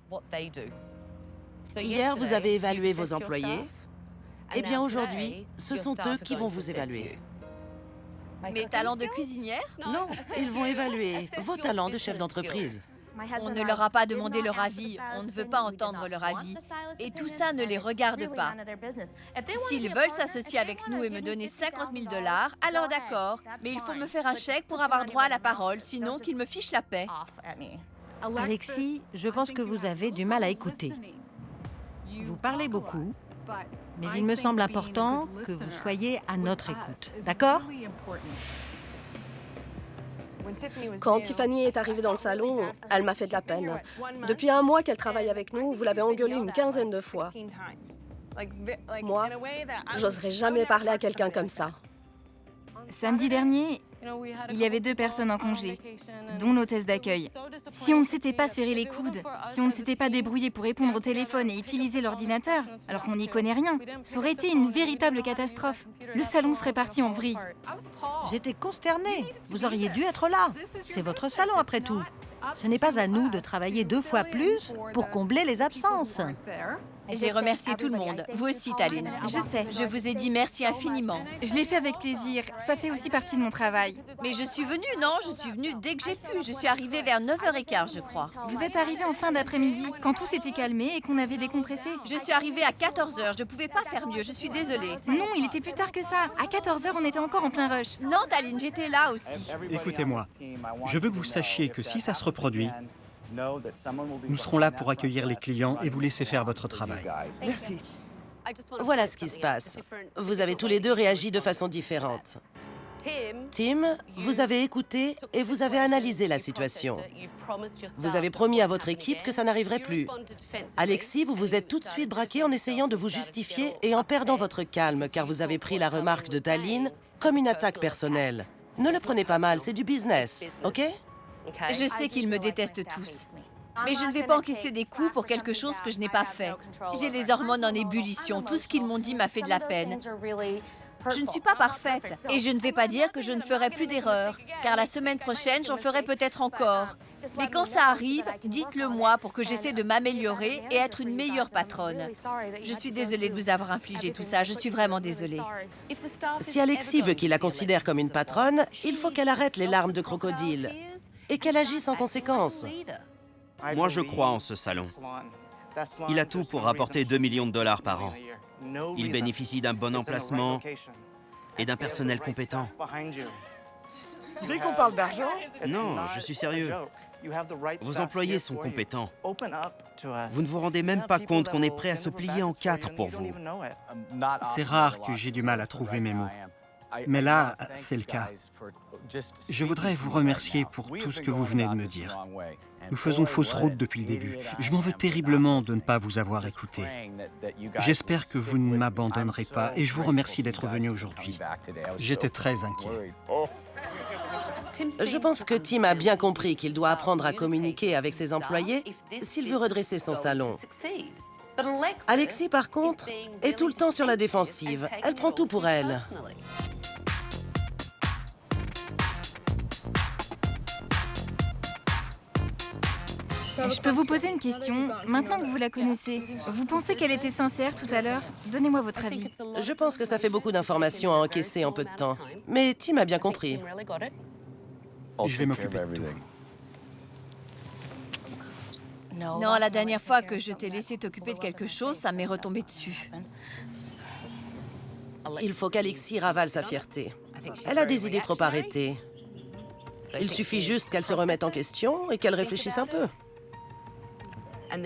Hier, vous avez évalué vos employés. Eh bien, aujourd'hui, ce sont eux qui vont vous évaluer. Mes talents de cuisinière? Non, ils vont évaluer vos talents de chef d'entreprise. On ne leur a pas demandé leur avis, on ne veut pas entendre leur avis. Et tout ça ne les regarde pas. S'ils veulent s'associer avec nous et me donner 50 000 $, alors d'accord, mais il faut me faire un chèque pour avoir droit à la parole, sinon qu'ils me fichent la paix. Alexis, je pense que vous avez du mal à écouter. Vous parlez beaucoup, mais il me semble important que vous soyez à notre écoute. D'accord? Quand Tiffany est arrivée dans le salon, elle m'a fait de la peine. Depuis 1 mois qu'elle travaille avec nous, vous l'avez engueulée une 15aine de fois. Moi, j'oserais jamais parler à quelqu'un comme ça. Samedi dernier, il y avait 2 personnes en congé, dont l'hôtesse d'accueil. Si on ne s'était pas serré les coudes, si on ne s'était pas débrouillé pour répondre au téléphone et utiliser l'ordinateur, alors qu'on n'y connaît rien, ça aurait été une véritable catastrophe. Le salon serait parti en vrille. J'étais consternée. Vous auriez dû être là. C'est votre salon après tout. Ce n'est pas à nous de travailler 2 fois plus pour combler les absences. J'ai remercié tout le monde. Vous aussi, Taline. Je sais. Je vous ai dit merci infiniment. Je l'ai fait avec plaisir. Ça fait aussi partie de mon travail. Mais je suis venue, non? Je suis venue dès que j'ai pu. Je suis arrivée vers 9h15, je crois. Vous êtes arrivé en fin d'après-midi, quand tout s'était calmé et qu'on avait décompressé. Je suis arrivée à 14h. Je ne pouvais pas faire mieux. Je suis désolée. Non, il était plus tard que ça. À 14h, on était encore en plein rush. Non, Taline, j'étais là aussi. Écoutez-moi, je veux que vous sachiez que si ça se reproduit, nous serons là pour accueillir les clients et vous laisser faire votre travail. Merci. Voilà ce qui se passe. Vous avez tous les 2 réagi de façon différente. Tim, vous avez écouté et vous avez analysé la situation. Vous avez promis à votre équipe que ça n'arriverait plus. Alexis, vous vous êtes tout de suite braqué en essayant de vous justifier et en perdant votre calme, car vous avez pris la remarque de Taline comme une attaque personnelle. Ne le prenez pas mal, c'est du business, ok? Je sais qu'ils me détestent tous. Mais je ne vais pas encaisser des coups pour quelque chose que je n'ai pas fait. J'ai les hormones en ébullition. Tout ce qu'ils m'ont dit m'a fait de la peine. Je ne suis pas parfaite. Et je ne vais pas dire que je ne ferai plus d'erreurs. Car la semaine prochaine, j'en ferai peut-être encore. Mais quand ça arrive, dites-le moi pour que j'essaie de m'améliorer et être une meilleure patronne. Je suis désolée de vous avoir infligé tout ça. Je suis vraiment désolée. Si Alexis veut qu'il la considère comme une patronne, il faut qu'elle arrête les larmes de crocodile et qu'elle agisse en conséquence. Moi, je crois en ce salon. Il a tout pour rapporter 2 millions de $ par an. Il bénéficie d'un bon emplacement et d'un personnel compétent. Dès qu'on parle d'argent? Non, je suis sérieux. Vos employés sont compétents. Vous ne vous rendez même pas compte qu'on est prêt à se plier en 4 pour vous. C'est rare que j'ai du mal à trouver mes mots. Mais là, c'est le cas. Je voudrais vous remercier pour tout ce que vous venez de me dire. Nous faisons fausse route depuis le début. Je m'en veux terriblement de ne pas vous avoir écouté. J'espère que vous ne m'abandonnerez pas et je vous remercie d'être venu aujourd'hui. J'étais très inquiet. Je pense que Tim a bien compris qu'il doit apprendre à communiquer avec ses employés s'il veut redresser son salon. Alexis, par contre, est tout le temps sur la défensive. Elle prend tout pour elle. Je peux vous poser une question? Maintenant que vous la connaissez, vous pensez qu'elle était sincère tout à l'heure? Donnez-moi votre avis. Je pense que ça fait beaucoup d'informations à encaisser en peu de temps. Mais Tim a bien compris. Je vais m'occuper de tout. Non, la dernière fois que je t'ai laissé t'occuper de quelque chose, ça m'est retombé dessus. Il faut qu'Alexis ravale sa fierté. Elle a des idées trop arrêtées. Il suffit juste qu'elle se remette en question et qu'elle réfléchisse un peu.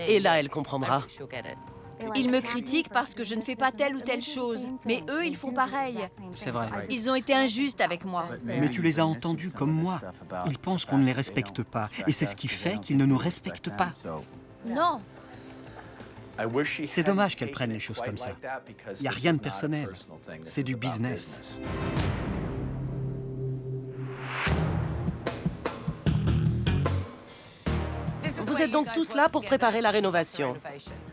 Et là, elle comprendra. Ils me critiquent parce que je ne fais pas telle ou telle chose. Mais eux, ils font pareil. C'est vrai. Ils ont été injustes avec moi. Mais tu les as entendus comme moi. Ils pensent qu'on ne les respecte pas. Et c'est ce qui fait qu'ils ne nous respectent pas. Non. C'est dommage qu'elles prennent les choses comme ça. Il n'y a rien de personnel. C'est du business. Vous Vous êtes donc tous là pour préparer la rénovation.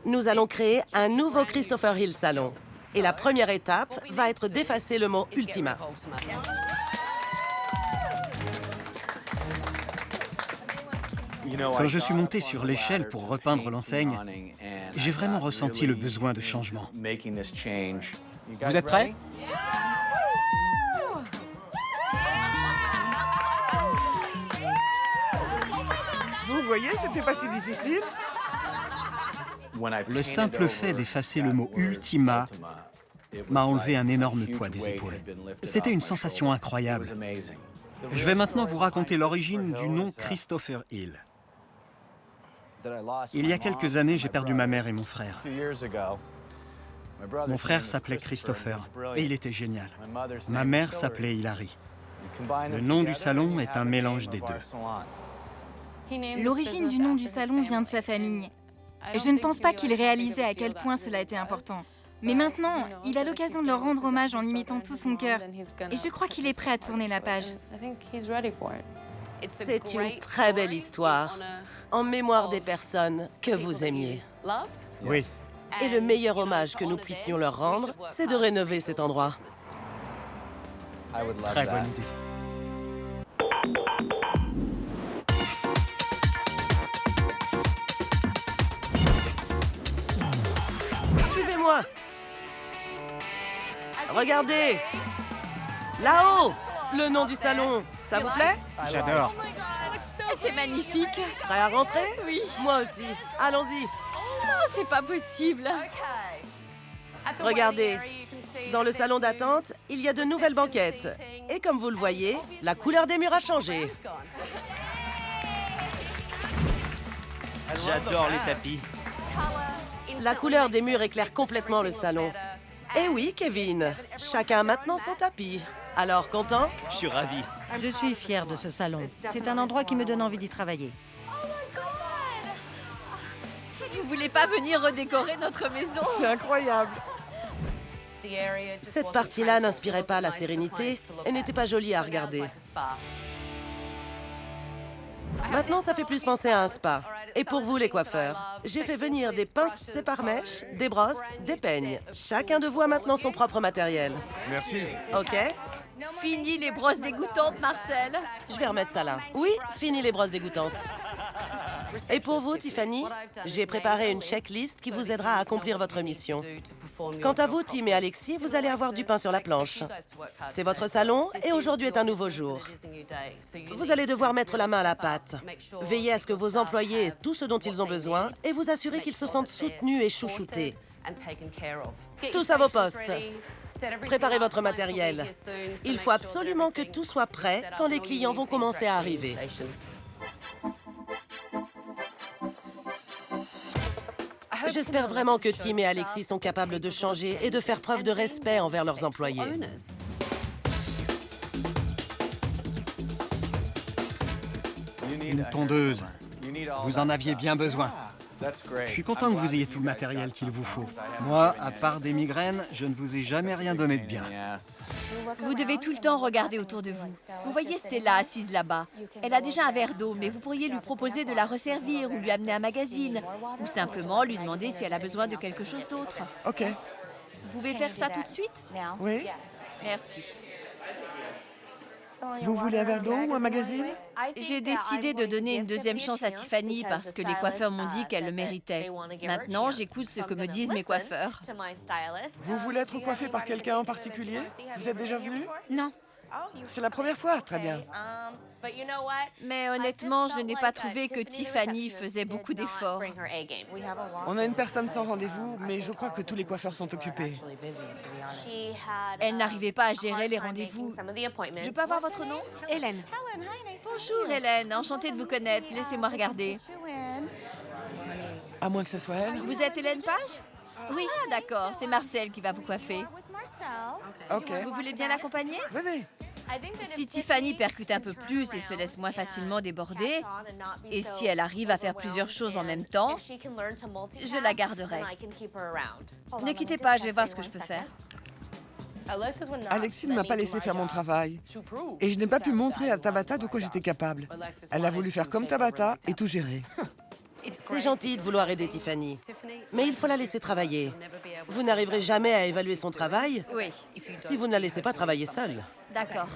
Nous allons créer un nouveau Christopher Hill Salon. Et la première étape va être d'effacer le mot Ultima. Quand je suis monté sur l'échelle pour repeindre l'enseigne, j'ai vraiment ressenti le besoin de changement. Vous êtes prêts? Vous voyez, c'était pas si difficile. Le simple fait d'effacer le mot Ultima m'a enlevé un énorme poids des épaules. C'était une sensation incroyable. Je vais maintenant vous raconter l'origine du nom Christopher Hill. Il y a quelques années, j'ai perdu ma mère et mon frère. Mon frère s'appelait Christopher et il était génial. Ma mère s'appelait Hilary. Le nom du salon est un mélange des deux. L'origine du nom du salon vient de sa famille. Je ne pense pas qu'il réalisait à quel point cela était important. Mais maintenant, il a l'occasion de leur rendre hommage en imitant tout son cœur. Et je crois qu'il est prêt à tourner la page. C'est une très belle histoire, en mémoire des personnes que vous aimiez. Oui. Et le meilleur hommage que nous puissions leur rendre, c'est de rénover cet endroit. Très bonne idée. Suivez-moi. Regardez. Là-haut, le nom du salon. Ça vous plaît? J'adore. C'est magnifique. Prêt à rentrer? Oui. Moi aussi. Allons-y. Oh, c'est pas possible. Regardez. Dans le salon d'attente, il y a de nouvelles banquettes. Et comme vous le voyez, la couleur des murs a changé. J'adore les tapis. La couleur des murs éclaire complètement le salon. Et oui, Kevin, chacun a maintenant son tapis. Alors, content? Je suis ravi. Je suis fière de ce salon. C'est un endroit qui me donne envie d'y travailler. Vous voulez pas venir redécorer notre maison? C'est incroyable. Cette partie-là n'inspirait pas la sérénité et n'était pas jolie à regarder. Maintenant, ça fait plus penser à un spa. Et pour vous, les coiffeurs, j'ai fait venir des pinces sépare-mèches, des brosses, des peignes. Chacun de vous a maintenant son propre matériel. Merci. OK? Fini les brosses dégoûtantes, Marcel. Je vais remettre ça là. Oui, fini les brosses dégoûtantes. Et pour vous, Tiffany, j'ai préparé une checklist qui vous aidera à accomplir votre mission. Quant à vous, Tim et Alexis, vous allez avoir du pain sur la planche. C'est votre salon et aujourd'hui est un nouveau jour. Vous allez devoir mettre la main à la pâte. Veillez à ce que vos employés aient tout ce dont ils ont besoin et vous assurez qu'ils se sentent soutenus et chouchoutés. Tous à vos postes. Préparez votre matériel. Il faut absolument que tout soit prêt quand les clients vont commencer à arriver. J'espère vraiment que Tim et Alexis sont capables de changer et de faire preuve de respect envers leurs employés. Une tondeuse. Vous en aviez bien besoin. Je suis content que vous ayez tout le matériel qu'il vous faut. Moi, à part des migraines, je ne vous ai jamais rien donné de bien. Vous devez tout le temps regarder autour de vous. Vous voyez Stella assise là-bas. Elle a déjà un verre d'eau, mais vous pourriez lui proposer de la resservir ou lui amener un magazine. Ou simplement lui demander si elle a besoin de quelque chose d'autre. OK. Vous pouvez faire ça tout de suite? Oui. Merci. Vous voulez un verre d'eau ou un magazine? J'ai décidé de donner une deuxième chance à Tiffany parce que les coiffeurs m'ont dit qu'elle le méritait. Maintenant, j'écoute ce que me disent mes coiffeurs. Vous voulez être coiffé par quelqu'un en particulier? Vous êtes déjà venu? Non. C'est la première fois? Très bien. Mais honnêtement, je n'ai pas trouvé que Tiffany faisait beaucoup d'efforts. On a une personne sans rendez-vous, mais je crois que tous les coiffeurs sont occupés. Elle n'arrivait pas à gérer les rendez-vous. Je peux avoir votre nom? Hélène. Bonjour Hélène, enchantée de vous connaître. Laissez-moi regarder. À moins que ce soit elle. Vous êtes Hélène Page? Oui. Ah d'accord, c'est Marcel qui va vous coiffer. OK. Vous voulez bien l'accompagner? Venez. Si Tiffany percute un peu plus et se laisse moins facilement déborder, et si elle arrive à faire plusieurs choses en même temps, je la garderai. Ne quittez pas, je vais voir ce que je peux faire. Alexis ne m'a pas laissé faire mon travail. Et je n'ai pas pu montrer à Tabata de quoi j'étais capable. Elle a voulu faire comme Tabata et tout gérer. C'est gentil de vouloir aider Tiffany, mais il faut la laisser travailler. Vous n'arriverez jamais à évaluer son travail Oui. si vous ne la laissez pas travailler seule. D'accord.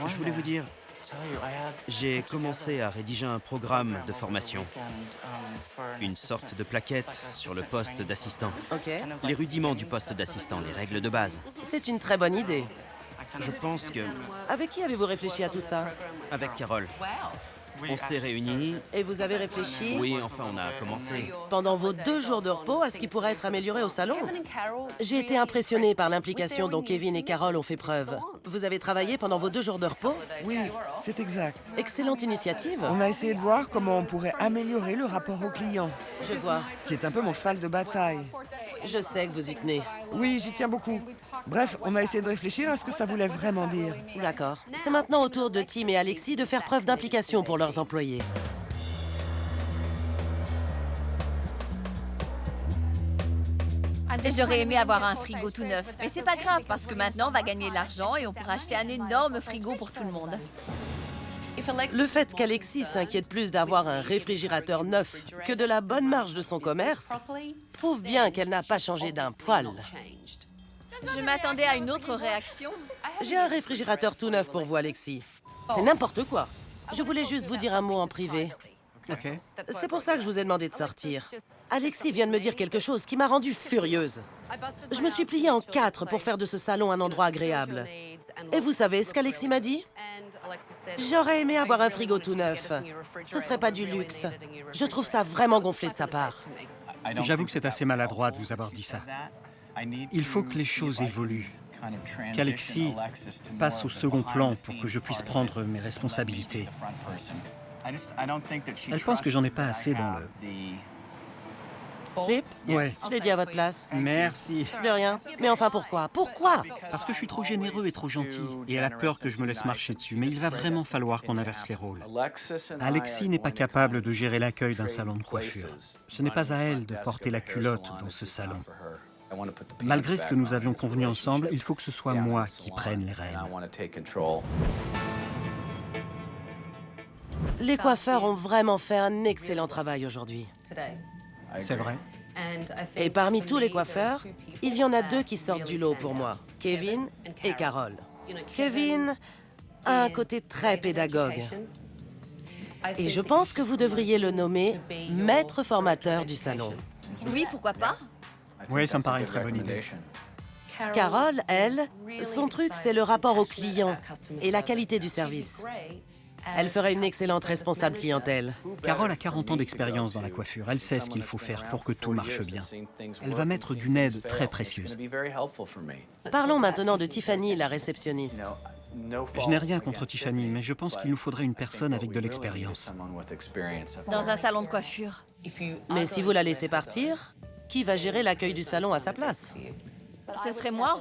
Je voulais vous dire, j'ai commencé à rédiger un programme de formation. Une sorte de plaquette sur le poste d'assistant. Ok. Les rudiments du poste d'assistant, les règles de base. C'est une très bonne idée. Je pense que... Avec qui avez-vous réfléchi à tout ça? Avec Carole. On s'est réunis. Et vous avez réfléchi? Oui, enfin, on a commencé. Pendant vos 2 jours de repos à ce qui pourrait être amélioré au salon? J'ai été impressionnée par l'implication dont Kevin et Carole ont fait preuve. Vous avez travaillé pendant vos 2 jours de repos? Oui, c'est exact. Excellente initiative. On a essayé de voir comment on pourrait améliorer le rapport au client, Je vois. qui est un peu mon cheval de bataille. Je sais que vous y tenez. Oui, j'y tiens beaucoup. Bref, on a essayé de réfléchir à ce que ça voulait vraiment dire. D'accord. C'est maintenant au tour de Tim et Alexis de faire preuve d'implication pour leurs employés. J'aurais aimé avoir un frigo tout neuf, mais c'est pas grave parce que maintenant on va gagner de l'argent et on pourra acheter un énorme frigo pour tout le monde. Le fait qu'Alexis s'inquiète plus d'avoir un réfrigérateur neuf que de la bonne marge de son commerce prouve bien qu'elle n'a pas changé d'un poil. Je m'attendais à une autre réaction. J'ai un réfrigérateur tout neuf pour vous, Alexis. C'est n'importe quoi. Je voulais juste vous dire un mot en privé. Ok. C'est pour ça que je vous ai demandé de sortir. Alexis vient de me dire quelque chose qui m'a rendue furieuse. Je me suis pliée en 4 pour faire de ce salon un endroit agréable. Et vous savez ce qu'Alexis m'a dit? J'aurais aimé avoir un frigo tout neuf. Ce serait pas du luxe. Je trouve ça vraiment gonflé de sa part. J'avoue que c'est assez maladroit de vous avoir dit ça. Il faut que les choses évoluent, qu'Alexis passe au second plan pour que je puisse prendre mes responsabilités. Elle pense que j'en ai pas assez dans le... Slip? Ouais. Je l'ai dit à votre place. Merci. De rien. Mais enfin, pourquoi? Pourquoi? Parce que je suis trop généreux et trop gentil. Et elle a peur que je me laisse marcher dessus. Mais il va vraiment falloir qu'on inverse les rôles. Alexis n'est pas capable de gérer l'accueil d'un salon de coiffure. Ce n'est pas à elle de porter la culotte dans ce salon. Malgré ce que nous avions convenu ensemble, il faut que ce soit moi qui prenne les rênes. Les coiffeurs ont vraiment fait un excellent travail aujourd'hui. C'est vrai. Et parmi tous les coiffeurs, il y en a 2 qui sortent du lot pour moi, Kevin et Carole. Kevin a un côté très pédagogue. Et je pense que vous devriez le nommer maître formateur du salon. Oui, pourquoi pas? Oui, ça me paraît une très bonne idée. Carole, elle, son truc, c'est le rapport au client et la qualité du service. Elle ferait une excellente responsable clientèle. Carole a 40 ans d'expérience dans la coiffure. Elle sait ce qu'il faut faire pour que tout marche bien. Elle va m'être d'une aide très précieuse. Parlons maintenant de Tiffany, la réceptionniste. Je n'ai rien contre Tiffany, mais je pense qu'il nous faudrait une personne avec de l'expérience. Dans un salon de coiffure. Mais si vous la laissez partir, qui va gérer l'accueil du salon à sa place? Ce serait moi.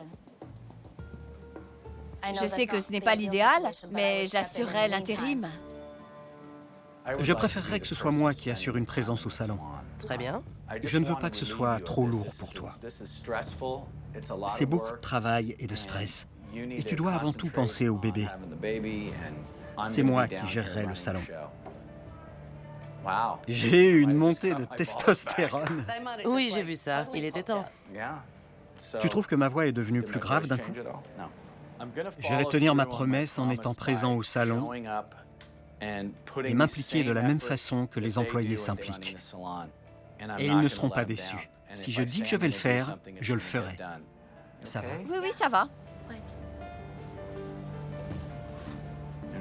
Je sais que ce n'est pas l'idéal, mais j'assurerai l'intérim. Je préférerais que ce soit moi qui assure une présence au salon. Très bien. Je ne veux pas que ce soit trop lourd pour toi. C'est beaucoup de travail et de stress. Et tu dois avant tout penser au bébé. C'est moi qui gérerai le salon. J'ai eu une montée de testostérone. Oui, j'ai vu ça. Il était temps. Tu trouves que ma voix est devenue plus grave d'un coup? Je vais tenir ma promesse en étant présent au salon et m'impliquer de la même façon que les employés s'impliquent. Et ils ne seront pas déçus. Si je dis que je vais le faire, je le ferai. Ça va? Oui, oui, ça va.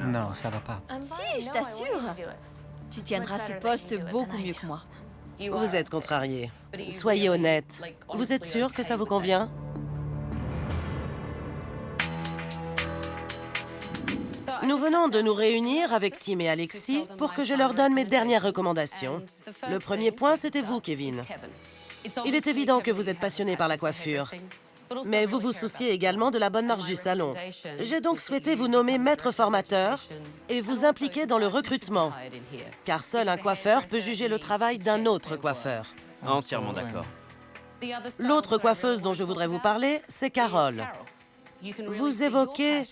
Non, ça va pas. Si, je t'assure. Tu tiendras ce poste beaucoup mieux que moi. Vous êtes contrarié. Soyez honnête. Vous êtes sûr que ça vous convient? Nous venons de nous réunir avec Tim et Alexis pour que je leur donne mes dernières recommandations. Le premier point, c'était vous, Kevin. Il est évident que vous êtes passionné par la coiffure, mais vous vous souciez également de la bonne marche du salon. J'ai donc souhaité vous nommer maître formateur et vous impliquer dans le recrutement, car seul un coiffeur peut juger le travail d'un autre coiffeur. Entièrement d'accord. L'autre coiffeuse dont je voudrais vous parler, c'est Carole. Vous évoquez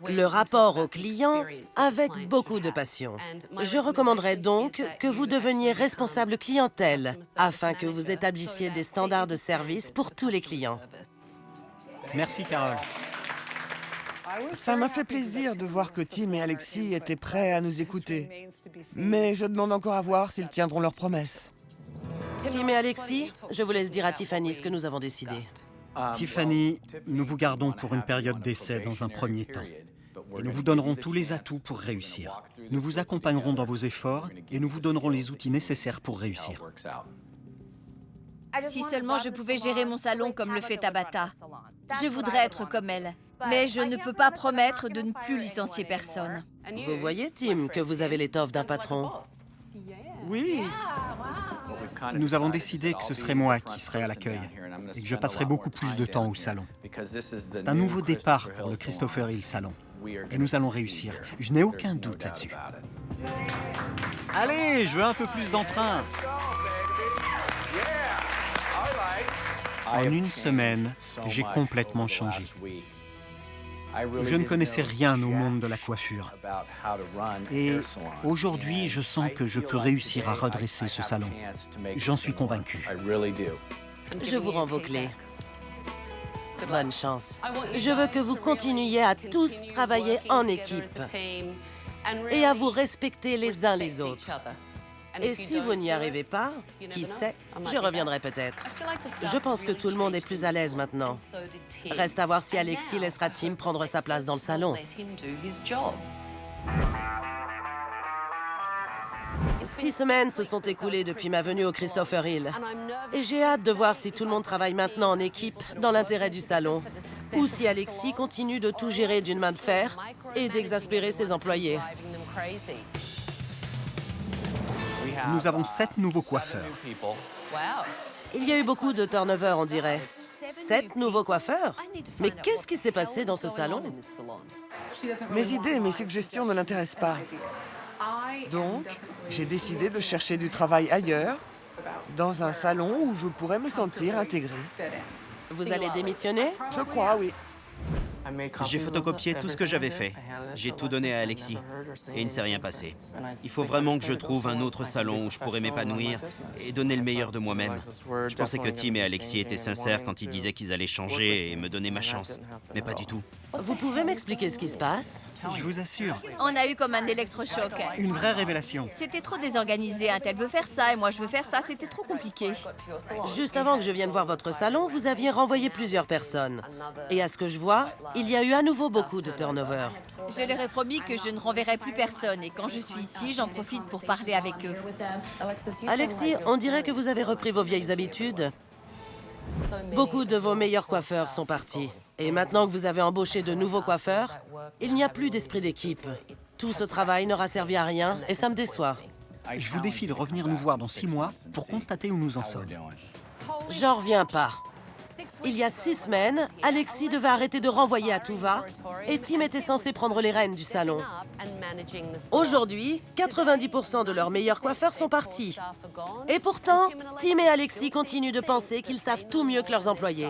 le rapport au client avec beaucoup de passion. Je recommanderais donc que vous deveniez responsable clientèle afin que vous établissiez des standards de service pour tous les clients. Merci, Carole. Ça m'a fait plaisir de voir que Tim et Alexis étaient prêts à nous écouter. Mais je demande encore à voir s'ils tiendront leurs promesses. Tim et Alexis, je vous laisse dire à Tiffany ce que nous avons décidé. Tiffany, nous vous gardons pour une période d'essai dans un premier temps. Et nous vous donnerons tous les atouts pour réussir. Nous vous accompagnerons dans vos efforts et nous vous donnerons les outils nécessaires pour réussir. Si seulement je pouvais gérer mon salon comme le fait Tabata. Je voudrais être comme elle. Mais je ne peux pas promettre de ne plus licencier personne. Vous voyez, Tim, que vous avez l'étoffe d'un patron. Oui. Nous avons décidé que ce serait moi qui serais à l'accueil et que je passerai beaucoup plus de temps au salon. C'est un nouveau départ pour le Christopher Hill Salon. Et nous allons réussir. Je n'ai aucun doute là-dessus. Allez, je veux un peu plus d'entrain. En une semaine, j'ai complètement changé. Je ne connaissais rien au monde de la coiffure. Et aujourd'hui, je sens que je peux réussir à redresser ce salon. J'en suis convaincu. Je vous rends vos clés. Bonne chance. Je veux que vous continuiez à tous travailler en équipe et à vous respecter les uns les autres. Et si vous n'y arrivez pas, qui sait, je reviendrai peut-être. Je pense que tout le monde est plus à l'aise maintenant. Reste à voir si Alexis laissera Tim prendre sa place dans le salon. 6 semaines se sont écoulées depuis ma venue au Christopher Hill. Et j'ai hâte de voir si tout le monde travaille maintenant en équipe dans l'intérêt du salon. Ou si Alexis continue de tout gérer d'une main de fer et d'exaspérer ses employés. Nous avons 7 nouveaux coiffeurs. Il y a eu beaucoup de turnover, on dirait. 7 nouveaux coiffeurs? Mais qu'est-ce qui s'est passé dans ce salon? Mes idées, mes suggestions ne l'intéressent pas. Donc, j'ai décidé de chercher du travail ailleurs, dans un salon où je pourrais me sentir intégrée. Vous allez démissionner? Je crois, oui. J'ai photocopié tout ce que j'avais fait. J'ai tout donné à Alexis. Et il ne s'est rien passé. Il faut vraiment que je trouve un autre salon où je pourrais m'épanouir et donner le meilleur de moi-même. Je pensais que Tim et Alexis étaient sincères quand ils disaient qu'ils allaient changer et me donner ma chance. Mais pas du tout. Vous pouvez m'expliquer ce qui se passe? Je vous assure. On a eu comme un électrochoc. Une vraie révélation. C'était trop désorganisé. Un tel veut faire ça et moi je veux faire ça. C'était trop compliqué. Juste avant que je vienne voir votre salon, vous aviez renvoyé plusieurs personnes. Et à ce que je vois, il y a eu à nouveau beaucoup de turnover. Je leur ai promis que je ne renverrai plus personne. Et quand je suis ici, j'en profite pour parler avec eux. Alexis, on dirait que vous avez repris vos vieilles habitudes. Beaucoup de vos meilleurs coiffeurs sont partis. Et maintenant que vous avez embauché de nouveaux coiffeurs, il n'y a plus d'esprit d'équipe. Tout ce travail n'aura servi à rien et ça me déçoit. Je vous défie de revenir nous voir dans 6 mois pour constater où nous en sommes. J'en reviens pas. Il y a 6 semaines, Alexis devait arrêter de renvoyer à tout va et Tim était censé prendre les rênes du salon. Aujourd'hui, 90% de leurs meilleurs coiffeurs sont partis. Et pourtant, Tim et Alexis continuent de penser qu'ils savent tout mieux que leurs employés.